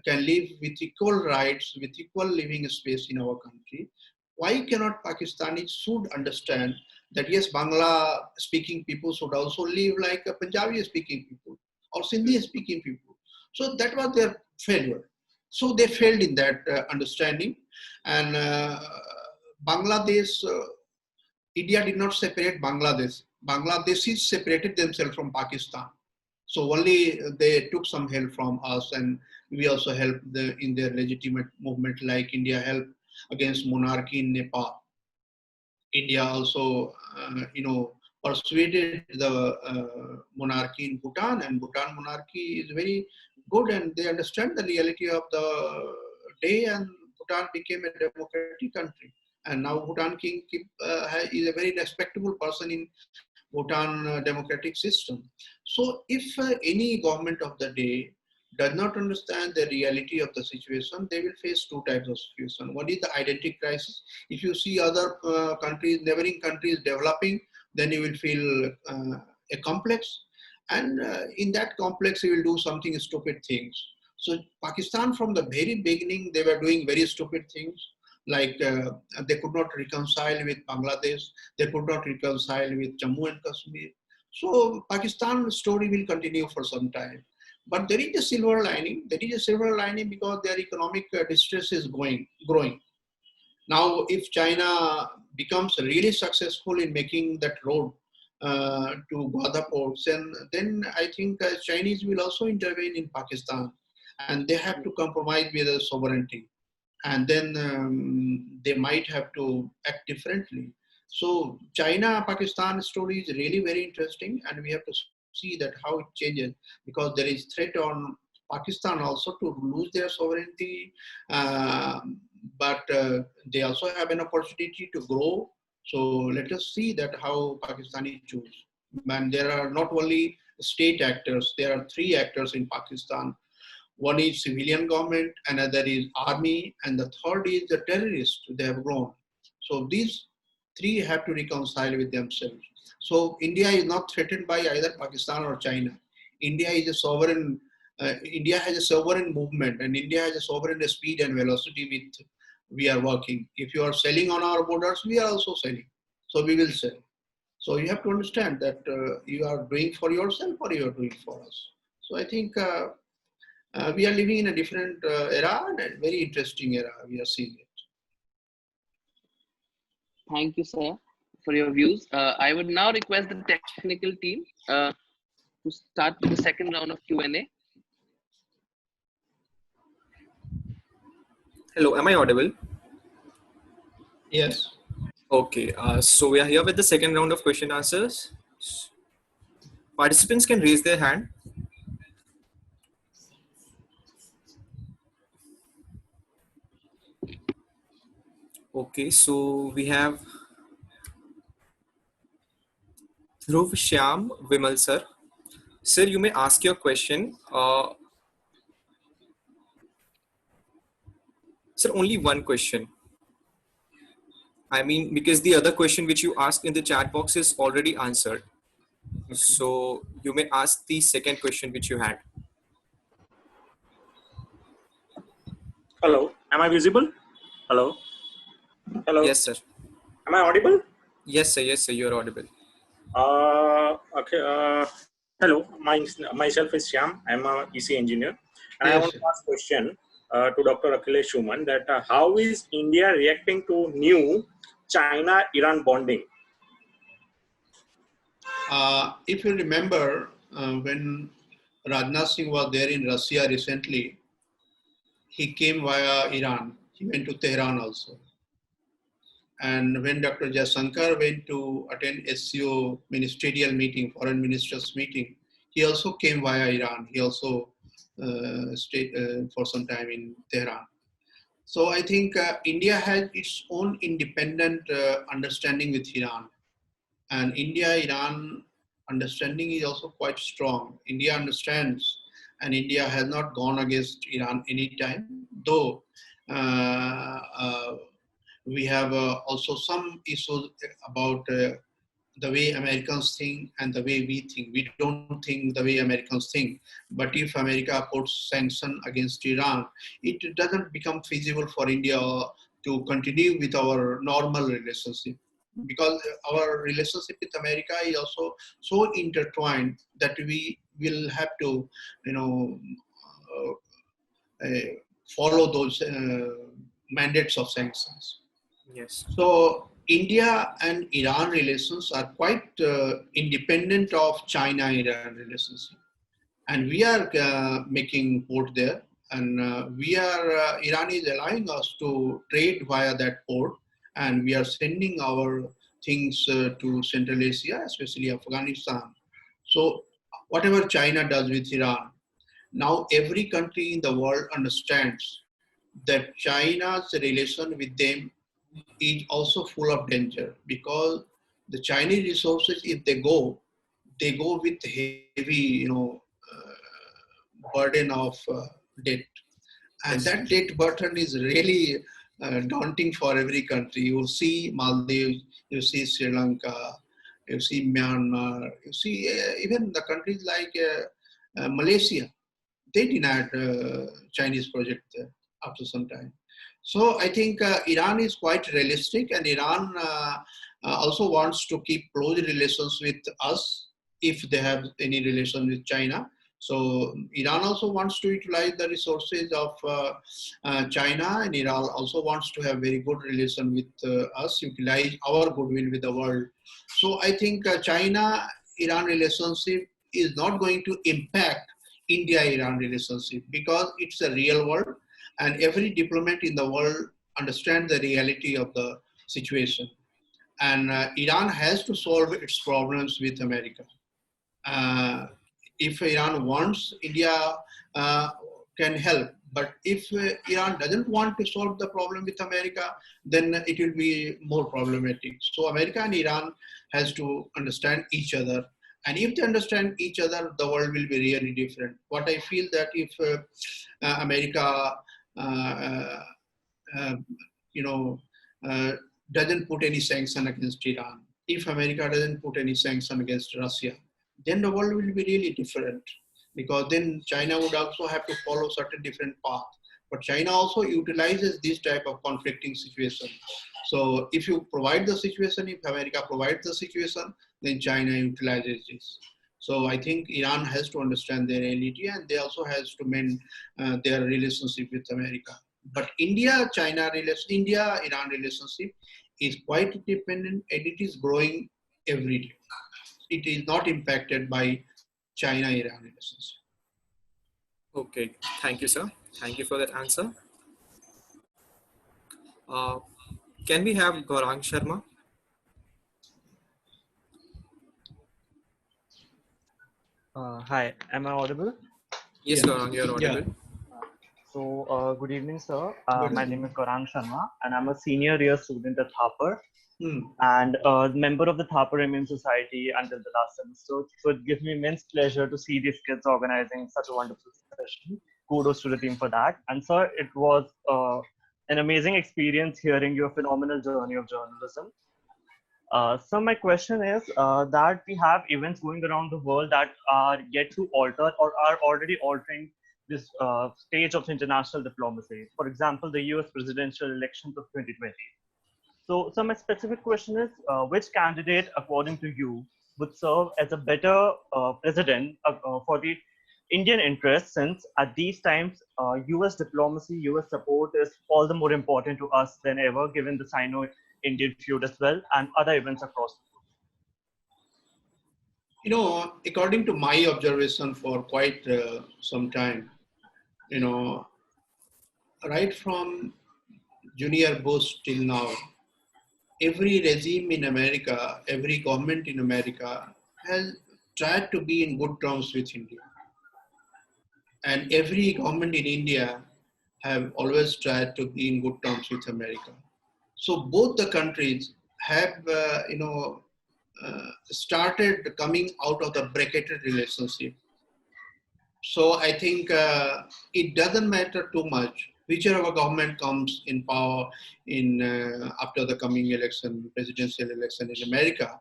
can live with equal rights, with equal living space in our country. Why cannot Pakistanis should understand that yes, Bangla speaking people should also live like a Punjabi speaking people or Sindhi speaking people. So that was their failure. So they failed in that understanding. And Bangladesh, India did not separate Bangladesh. Bangladeshis separated themselves from Pakistan. So only they took some help from us, and we also helped in their legitimate movement, like India helped against monarchy in Nepal. India also, persuaded the monarchy in Bhutan, and Bhutan monarchy is very good, and they understand the reality of the day, and Bhutan became a democratic country. And now Bhutan king is a very respectable person in Bhutan democratic system. So if any government of the day does not understand the reality of the situation, they will face two types of situation. One is the identity crisis. If you see other countries, neighboring countries developing, then you will feel a complex. And in that complex, you will do something stupid things. So Pakistan from the very beginning, they were doing very stupid things. Like they could not reconcile with Bangladesh, they could not reconcile with Jammu and Kashmir. So Pakistan's story will continue for some time. But there is a silver lining. There is a silver lining because their economic distress is growing. Now, if China becomes really successful in making that road to Gwadar ports, then I think Chinese will also intervene in Pakistan, and they have to compromise with their sovereignty. And then they might have to act differently. So China-Pakistan story is really very interesting, and we have to see that how it changes, because there is threat on Pakistan also to lose their sovereignty, but they also have an opportunity to grow. So let us see that how Pakistani choose. And there are not only state actors, there are three actors in Pakistan. One is civilian government, another is army, and the third is the terrorists. They have grown. So these three have to reconcile with themselves. So India is not threatened by either Pakistan or China. India is a sovereign. India has a sovereign movement, and India has a sovereign speed and velocity with we are working. If you are selling on our borders, we are also selling. So we will sell. So you have to understand that you are doing for yourself or you are doing for us. So I think We are living in a different era, and a very interesting era. We are seeing it. Thank you, sir, for your views. I would now request the technical team to start with the second round of Q&A. Hello, am I audible? Yes. Okay, so we are here with the second round of question answers. Participants can raise their hand. Okay, so we have Shyam Vimal sir. Sir, you may ask your question. Sir, only one question. I mean, because the other question which you asked in the chat box is already answered. Okay. So you may ask the second question which you had. Hello, am I visible? Hello? Hello? Yes, sir. Am I audible? Yes, sir, you're audible. Okay. Hello, myself is Shyam. I'm a EC engineer. And Yes, I want to ask a question to Dr. Akhilesh Suman that how is India reacting to new China-Iran bonding? If you remember, when Rajnath Singh was there in Russia recently, he came via Iran. He went to Tehran also. And when Dr. Jaishankar went to attend SCO ministerial meeting, foreign ministers meeting, he also came via Iran. He also stayed for some time in Tehran. So I think India has its own independent understanding with Iran. And India-Iran understanding is also quite strong. India understands, and India has not gone against Iran any time, though we have also some issues about the way Americans think and the way we think. We don't think the way Americans think. But if America puts sanctions against Iran, it doesn't become feasible for India to continue with our normal relationship, because our relationship with America is also so intertwined that we will have to, follow those mandates of sanctions. Yes. So India and Iran relations are quite independent of China-Iran relationship, and we are making port there, and Iran is allowing us to trade via that port, and we are sending our things to Central Asia, especially Afghanistan. So whatever China does with Iran, now every country in the world understands that China's relation with them is also full of danger, because the Chinese resources, if they go with heavy, burden of debt. And that debt burden is really daunting for every country. You see Maldives, you see Sri Lanka, you see Myanmar, you see even the countries like Malaysia, they denied Chinese project there after some time. So I think Iran is quite realistic, and Iran also wants to keep close relations with us if they have any relation with China. So Iran also wants to utilize the resources of China, and Iran also wants to have very good relation with us, utilize our goodwill with the world. So I think China-Iran relationship is not going to impact India-Iran relationship, because it's a real world, and every diplomat in the world understands the reality of the situation. And Iran has to solve its problems with America. If Iran wants, India can help. But if Iran doesn't want to solve the problem with America, then it will be more problematic. So America and Iran has to understand each other. And if they understand each other, the world will be really different. What I feel that if America, doesn't put any sanction against Iran, if America doesn't put any sanction against Russia, then the world will be really different, because then China would also have to follow certain different path. But China also utilizes this type of conflicting situation. So if you provide the situation, if America provides the situation, then China utilizes this. So I think Iran has to understand their reality, and they also has to mend their relationship with America. But India-Iran relationship is quite dependent, and it is growing every day. It is not impacted by China-Iran relationship. Okay, thank you, sir. Thank you for that answer. Uh, can we have Gaurang Sharma? Hi, am I audible? Yes, Yeah. Gaurang, you're Yeah. audible. So, good evening, sir. Good My evening. name is Gaurang Sharma, and I'm a senior year student at Thapar Hmm. and member of the Thapar MUN Society until the last semester. So, it gives me immense pleasure to see these kids organizing such a wonderful session. Kudos to the team for that. And, sir, it was an amazing experience hearing your phenomenal journey of journalism. So my question is that we have events going around the world that are yet to alter or are already altering this stage of international diplomacy. For example, the US presidential elections of 2020. So my specific question is, which candidate, according to you, would serve as a better president for the Indian interest, since at these times, US diplomacy, US support is all the more important to us than ever, given the Sino-Indian feud as well and other events across the globe. You know, according to my observation for quite some time, you know, right from Junior Bush till now, every regime in America, every government in America has tried to be in good terms with India. And every government in India have always tried to be in good terms with America. So both the countries have, started coming out of the bracketed relationship. So I think it doesn't matter too much whichever government comes in power in after the coming election, presidential election in America.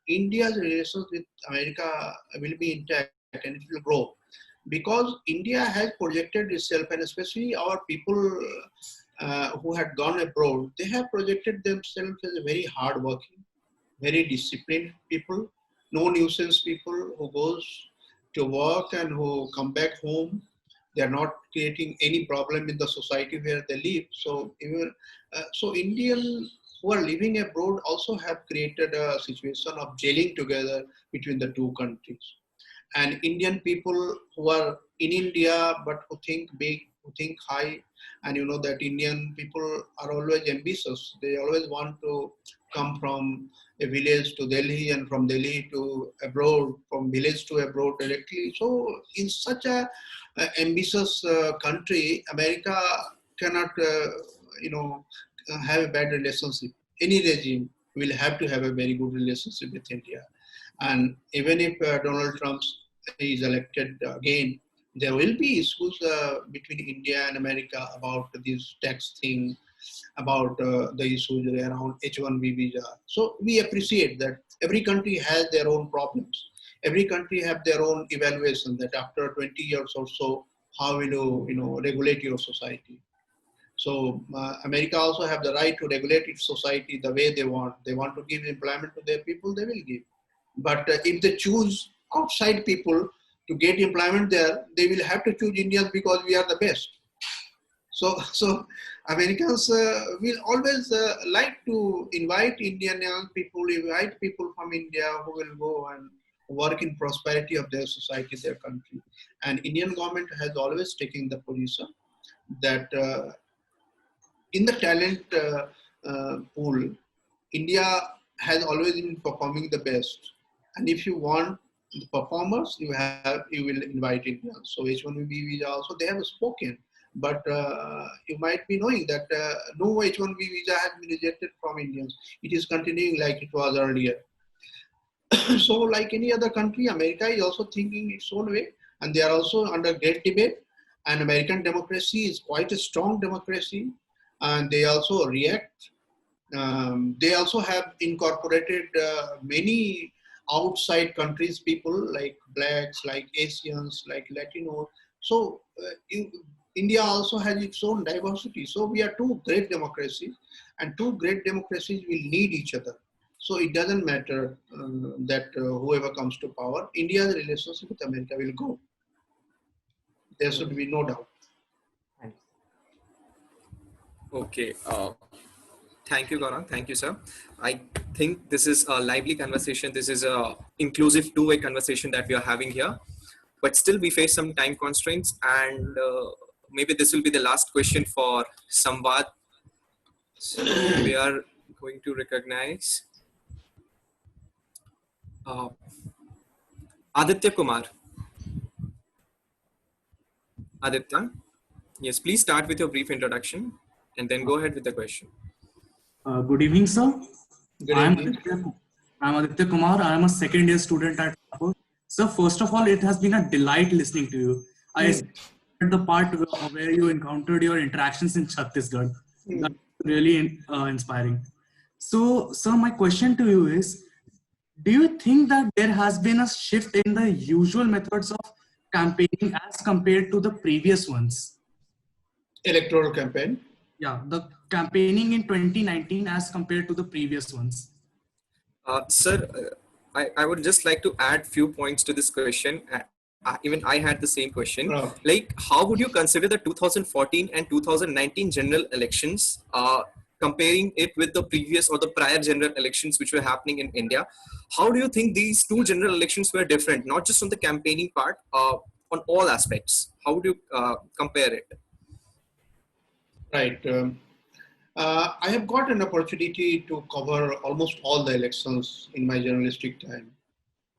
India's relations with America will be intact and it will grow because India has projected itself, and especially our people who had gone abroad, they have projected themselves as a very hardworking, very disciplined people, no nuisance people who goes to work and who come back home. They are not creating any problem in the society where they live. So even so Indian who are living abroad also have created a situation of gelling together between the two countries. And Indian people who are in India but who think big, who think high, and you know that Indian people are always ambitious. They always want to come from a village to Delhi and from Delhi to abroad, from village to abroad directly. So in such a ambitious country, America cannot, have a bad relationship. Any regime will have to have a very good relationship with India. And even if Donald Trump is elected again, there will be issues between India and America about this tax thing, about the issues around H-1B visa. So we appreciate that every country has their own problems. Every country have their own evaluation that after 20 years or so, how will you regulate your society. So America also have the right to regulate its society the way they want. They want to give employment to their people, they will give. But if they choose outside people to get employment there, they will have to choose Indians because we are the best. So Americans will always like to invite Indian young people, invite people from India who will go and work in prosperity of their society, their country. And Indian government has always taken the position that in the talent pool, India has always been performing the best. And if you want the performers, you will invite Indians. So H1B visa also they have spoken, but you might be knowing that no H1B visa has been rejected from Indians. It is continuing like it was earlier. So like any other country, America is also thinking its own way, and they are also under great debate. And American democracy is quite a strong democracy, and they also react. They also have incorporated many outside countries people like blacks, like Asians, like Latinos. So India also has its own diversity. So we are two great democracies, and two great democracies will need each other. So it doesn't matter that whoever comes to power, India's relationship with America will go. There should be no doubt. Okay. Thank you, Gaurang. Thank you, sir. I think this is a lively conversation. This is a inclusive two-way conversation that we are having here. But still, we face some time constraints, and maybe this will be the last question for Samvad. So we are going to recognize Aditya Kumar. Aditya, yes, please start with your brief introduction and then go ahead with the question. Good evening, sir. Good evening. I'm Aditya Kumar. I am a second year student at Thapar. Sir, first of all, it has been a delight listening to you. I heard the part where you encountered your interactions in Chhattisgarh. That's really inspiring. So, sir, my question to you is, do you think that there has been a shift in the usual methods of campaigning as compared to the previous ones? Electoral campaign? Yeah, the campaigning in 2019 as compared to the previous ones. Sir, I would just like to add few points to this question. Even I had the same question. Like, how would you consider the 2014 and 2019 general elections, comparing it with the previous or the prior general elections which were happening in India? How do you think these two general elections were different, not just on the campaigning part, on all aspects? How would you compare it? Right. I have got an opportunity to cover almost all the elections in my journalistic time.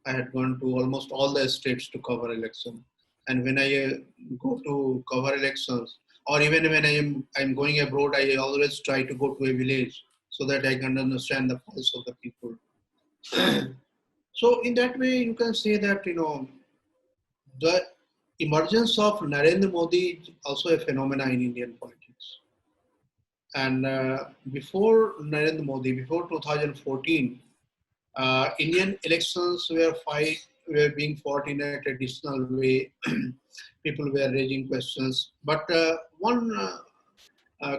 I had gone to almost all the states to cover election. And when I go to cover elections, or even when I'm going abroad, I always try to go to a village so that I can understand the pulse of the people. So in that way, you can say that, the emergence of Narendra Modi is also a phenomenon in Indian politics. And before Narendra Modi, before 2014, Indian elections were being fought in a traditional way. People were raising questions. But one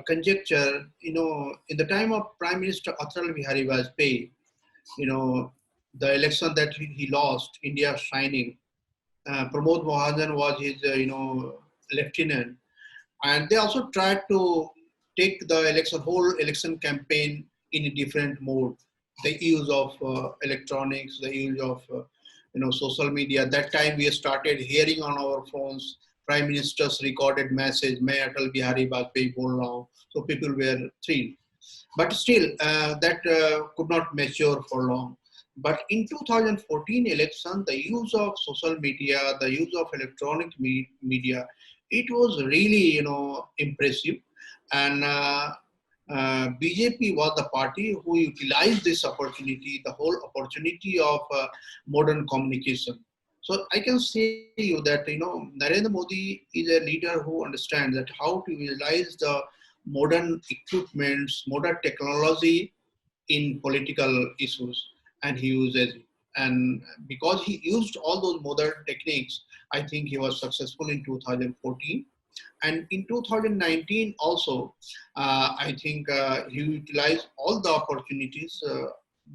conjecture, in the time of Prime Minister Atal Bihari Vajpayee, the election that he lost, India shining, Pramod Mahajan was his, lieutenant. And they also tried to take the whole election campaign in a different mode. The use of electronics, the use of social media. That time we started hearing on our phones Prime Minister's recorded message, "Main Atal Bihari Vajpayee bol raha hu." So people were thrilled. But still, that could not mature for long. But in 2014 election, the use of social media, the use of electronic media, it was really, impressive. And BJP was the party who utilized this opportunity, the whole opportunity of modern communication. So I can say to you that, Narendra Modi is a leader who understands that how to utilize the modern equipments, modern technology in political issues, and he uses it. And because he used all those modern techniques, I think he was successful in 2014. And in 2019 also, I think he utilized all the opportunities.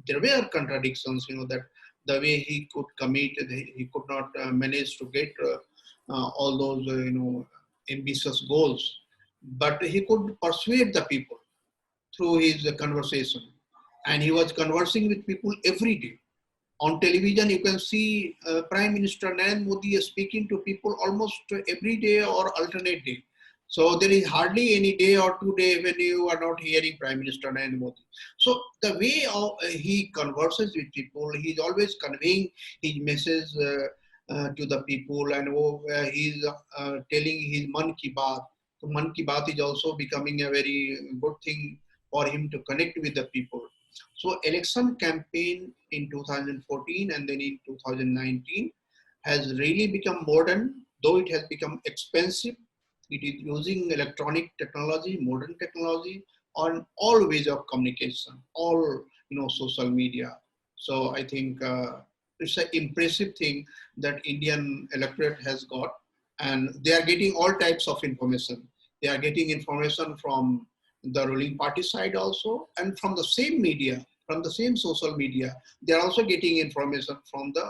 There were contradictions, that the way he could commit, he could not manage to get all those, ambitious goals. But he could persuade the people through his conversation. And he was conversing with people every day. On television, you can see Prime Minister Narendra Modi speaking to people almost every day or alternate day. So there is hardly any day or 2 days when you are not hearing Prime Minister Narendra Modi. So the way he converses with people, he's always conveying his message to the people, and he's telling his Man Ki Baat. So Man Ki Baat is also becoming a very good thing for him to connect with the people. So election campaign in 2014 and then in 2019 has really become modern, though it has become expensive. It is using electronic technology, modern technology on all ways of communication, all social media. So I think it's an impressive thing that Indian electorate has got, and they are getting all types of information. They are getting information from the ruling party side also, and from the same media from the same social media. They are also getting information from the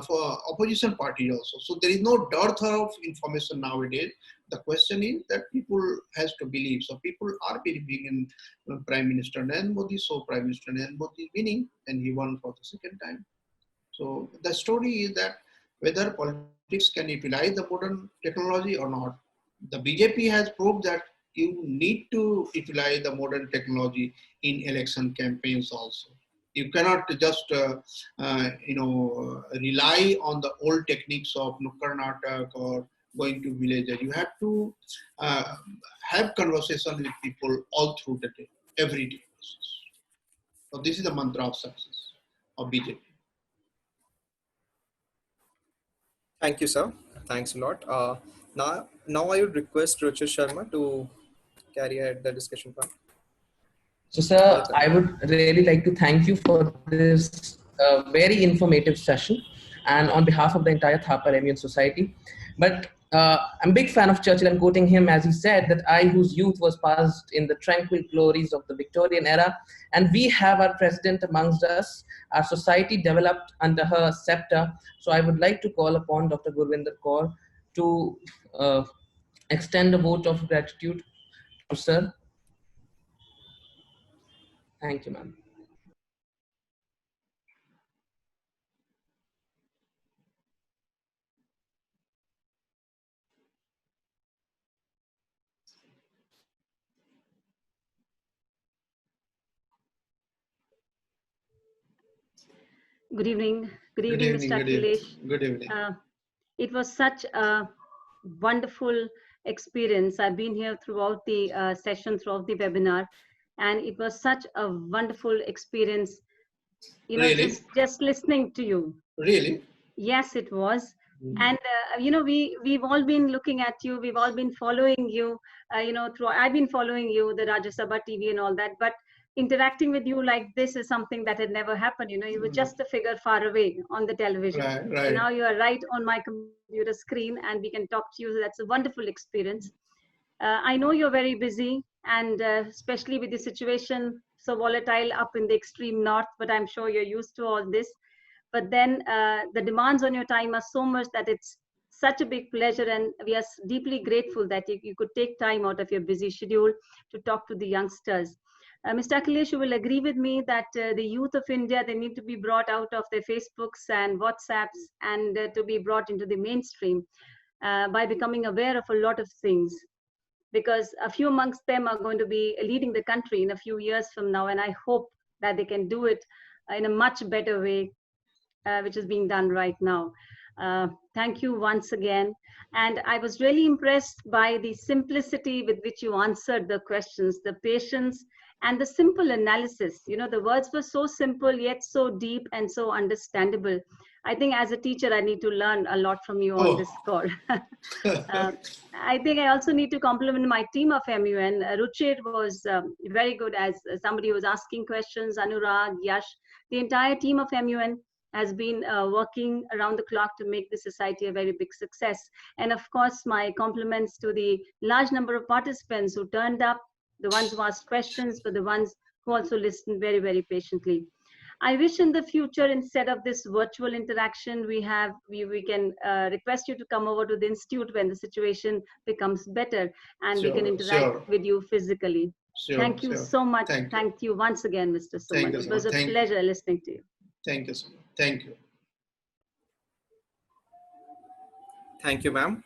for opposition party also. So there is no dearth of information nowadays. The question is that people has to believe. So people are believing in Prime Minister Narendra Modi. So Prime Minister Narendra Modi is winning, and he won for the second time. So the story is that whether politics can utilize the modern technology or not. The BJP has proved that you need to utilize the modern technology in election campaigns also. You cannot just rely on the old techniques of Nukkar Natak or going to villages. You have to have conversation with people all through the day, every day. So this is the mantra of success of BJP. Thank you, sir. Thanks a lot. Now I would request Ruchir Sharma to carry ahead the discussion part. So, sir, I would really like to thank you for this very informative session, and on behalf of the entire Thapar MUN society. But I'm a big fan of Churchill. I'm quoting him as he said that I, whose youth was passed in the tranquil glories of the Victorian era, and we have our president amongst us. Our society developed under her scepter. So I would like to call upon Dr. Gurvinder Kaur to extend a vote of gratitude to sir. Thank you, ma'am. Good evening. Good evening, Mr. Akhilesh. Good evening. It was such a wonderful experience. I've been here throughout the session, throughout the webinar, and it was such a wonderful experience. You know, really? just listening to you. Really? Yes, it was. And you know, we've all been looking at you. We've all been following you. You know, I've been following you, the Rajya Sabha TV and all that. But interacting with you like this is something that had never happened. You know, you were just a figure far away on the television. Right. And now you are right on my computer screen, and we can talk to you. So that's a wonderful experience. I know you're very busy, and especially with the situation so volatile up in the extreme north. But I'm sure you're used to all this. But then the demands on your time are so much that it's such a big pleasure, and we are deeply grateful that you could take time out of your busy schedule to talk to the youngsters. Mr. Akhilesh, you will agree with me that the youth of India, they need to be brought out of their Facebooks and WhatsApps and to be brought into the mainstream by becoming aware of a lot of things. Because a few amongst them are going to be leading the country in a few years from now, and I hope that they can do it in a much better way, which is being done right now. Thank you once again. And I was really impressed by the simplicity with which you answered the questions, the patience, and the simple analysis. You know, the words were so simple, yet so deep and so understandable. I think as a teacher, I need to learn a lot from you on this call. I think I also need to compliment my team of MUN. Ruchir was very good as somebody who was asking questions, Anurag, Yash. The entire team of MUN has been working around the clock to make the society a very big success. And of course, my compliments to the large number of participants who turned up, the ones who asked questions, but the ones who also listened very, very patiently. I wish in the future, instead of this virtual interaction, we can request you to come over to the institute when the situation becomes better, and we can interact with you physically. Thank you so much. Thank you once again, Mr. Suman. It was a pleasure listening to you. Thank you so much. Thank you. Thank you, ma'am.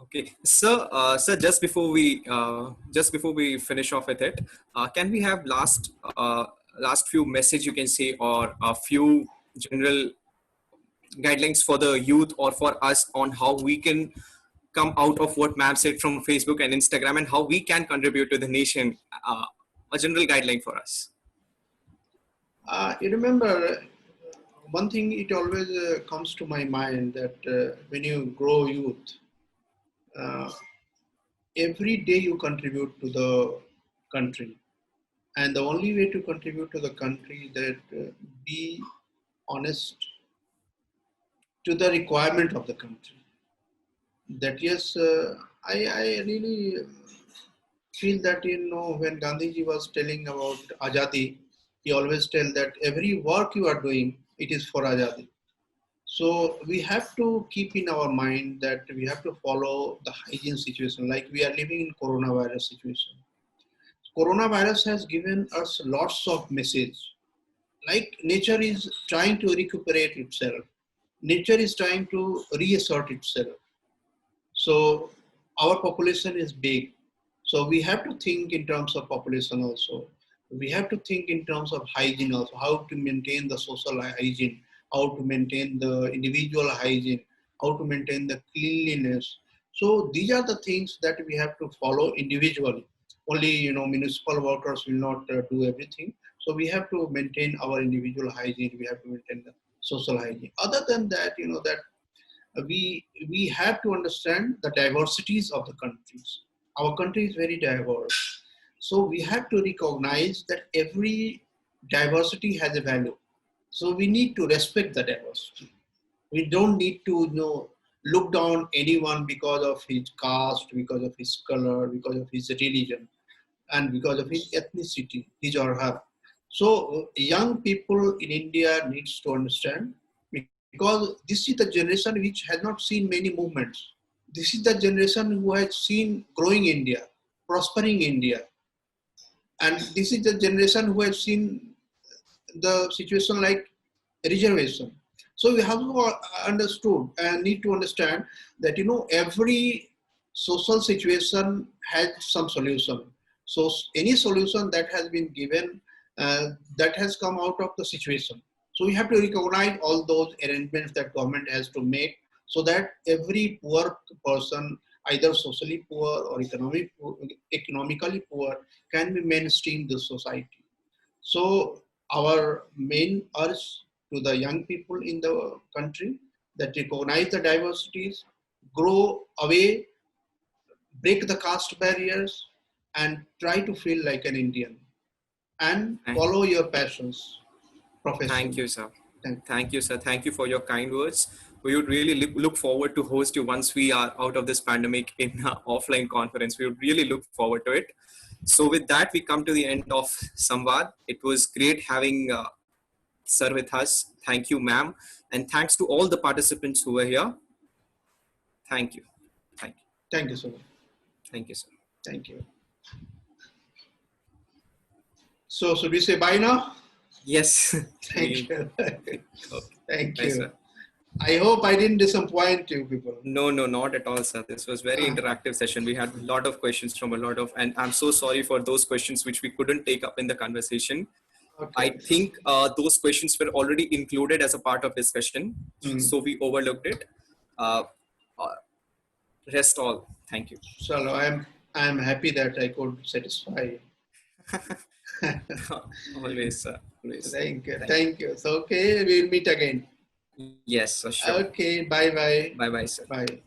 Okay, sir. Sir, just before we finish off with it, can we have last few message you can say, or a few general guidelines for the youth or for us on how we can come out of what ma'am said from Facebook and Instagram, and how we can contribute to the nation? A general guideline for us. You remember, one thing it always comes to my mind that when you grow youth, every day you contribute to the country, and the only way to contribute to the country is that be honest to the requirement of the country. That yes, I really feel that, when Gandhiji was telling about Azadi, he always tell that every work you are doing, it is for Azadi. So we have to keep in our mind that we have to follow the hygiene situation. Like we are living in coronavirus situation. Coronavirus has given us lots of message. Like nature is trying to recuperate itself. Nature is trying to reassert itself. So our population is big. So we have to think in terms of population also. We have to think in terms of hygiene also, how to maintain the social hygiene, how to maintain the individual hygiene, how to maintain the cleanliness. So these are the things that we have to follow individually. Only, municipal workers will not do everything. So we have to maintain our individual hygiene. We have to maintain the social hygiene. Other than that, that we have to understand the diversities of the countries. Our country is very diverse. So we have to recognize that every diversity has a value. So we need to respect the diversity. We don't need to look down anyone because of his caste, because of his color, because of his religion, and because of his ethnicity, his or her. So young people in India needs to understand, because this is the generation which has not seen many movements. This is the generation who has seen growing India, prospering India. And this is the generation who has seen the situation like reservation. So we have to understood and need to understand that, every social situation has some solution. So any solution that has been given, that has come out of the situation. So we have to recognize all those arrangements that government has to make, so that every poor person, either socially poor or economically poor, can be mainstream the society. So our main urge to the young people in the country, that recognize the diversities, grow away, break the caste barriers, and try to feel like an Indian, and follow your passions. Thank you, sir. Thank you, sir. Thank you for your kind words. We would really look forward to host you once we are out of this pandemic in an offline conference. We would really look forward to it. So with that, we come to the end of SAMVAAD. It was great having sir with us. Thank you, ma'am. And thanks to all the participants who were here. Thank you. Thank you. Thank you, sir. Thank you, sir. Thank you. So should we say bye now? Yes. Thank you. Okay. Thank Bye, you. sir. I hope I didn't disappoint you people. No, not at all, sir. This was very interactive session. We had a lot of questions from and I'm so sorry for those questions which we couldn't take up in the conversation. Okay. I think those questions were already included as a part of discussion. So we overlooked it. Rest all. Thank you. So I'm happy that I could satisfy. Always, sir. Always. Thank you. So okay, we'll meet again. Yes, sure. Okay, bye. Bye, sir. Bye.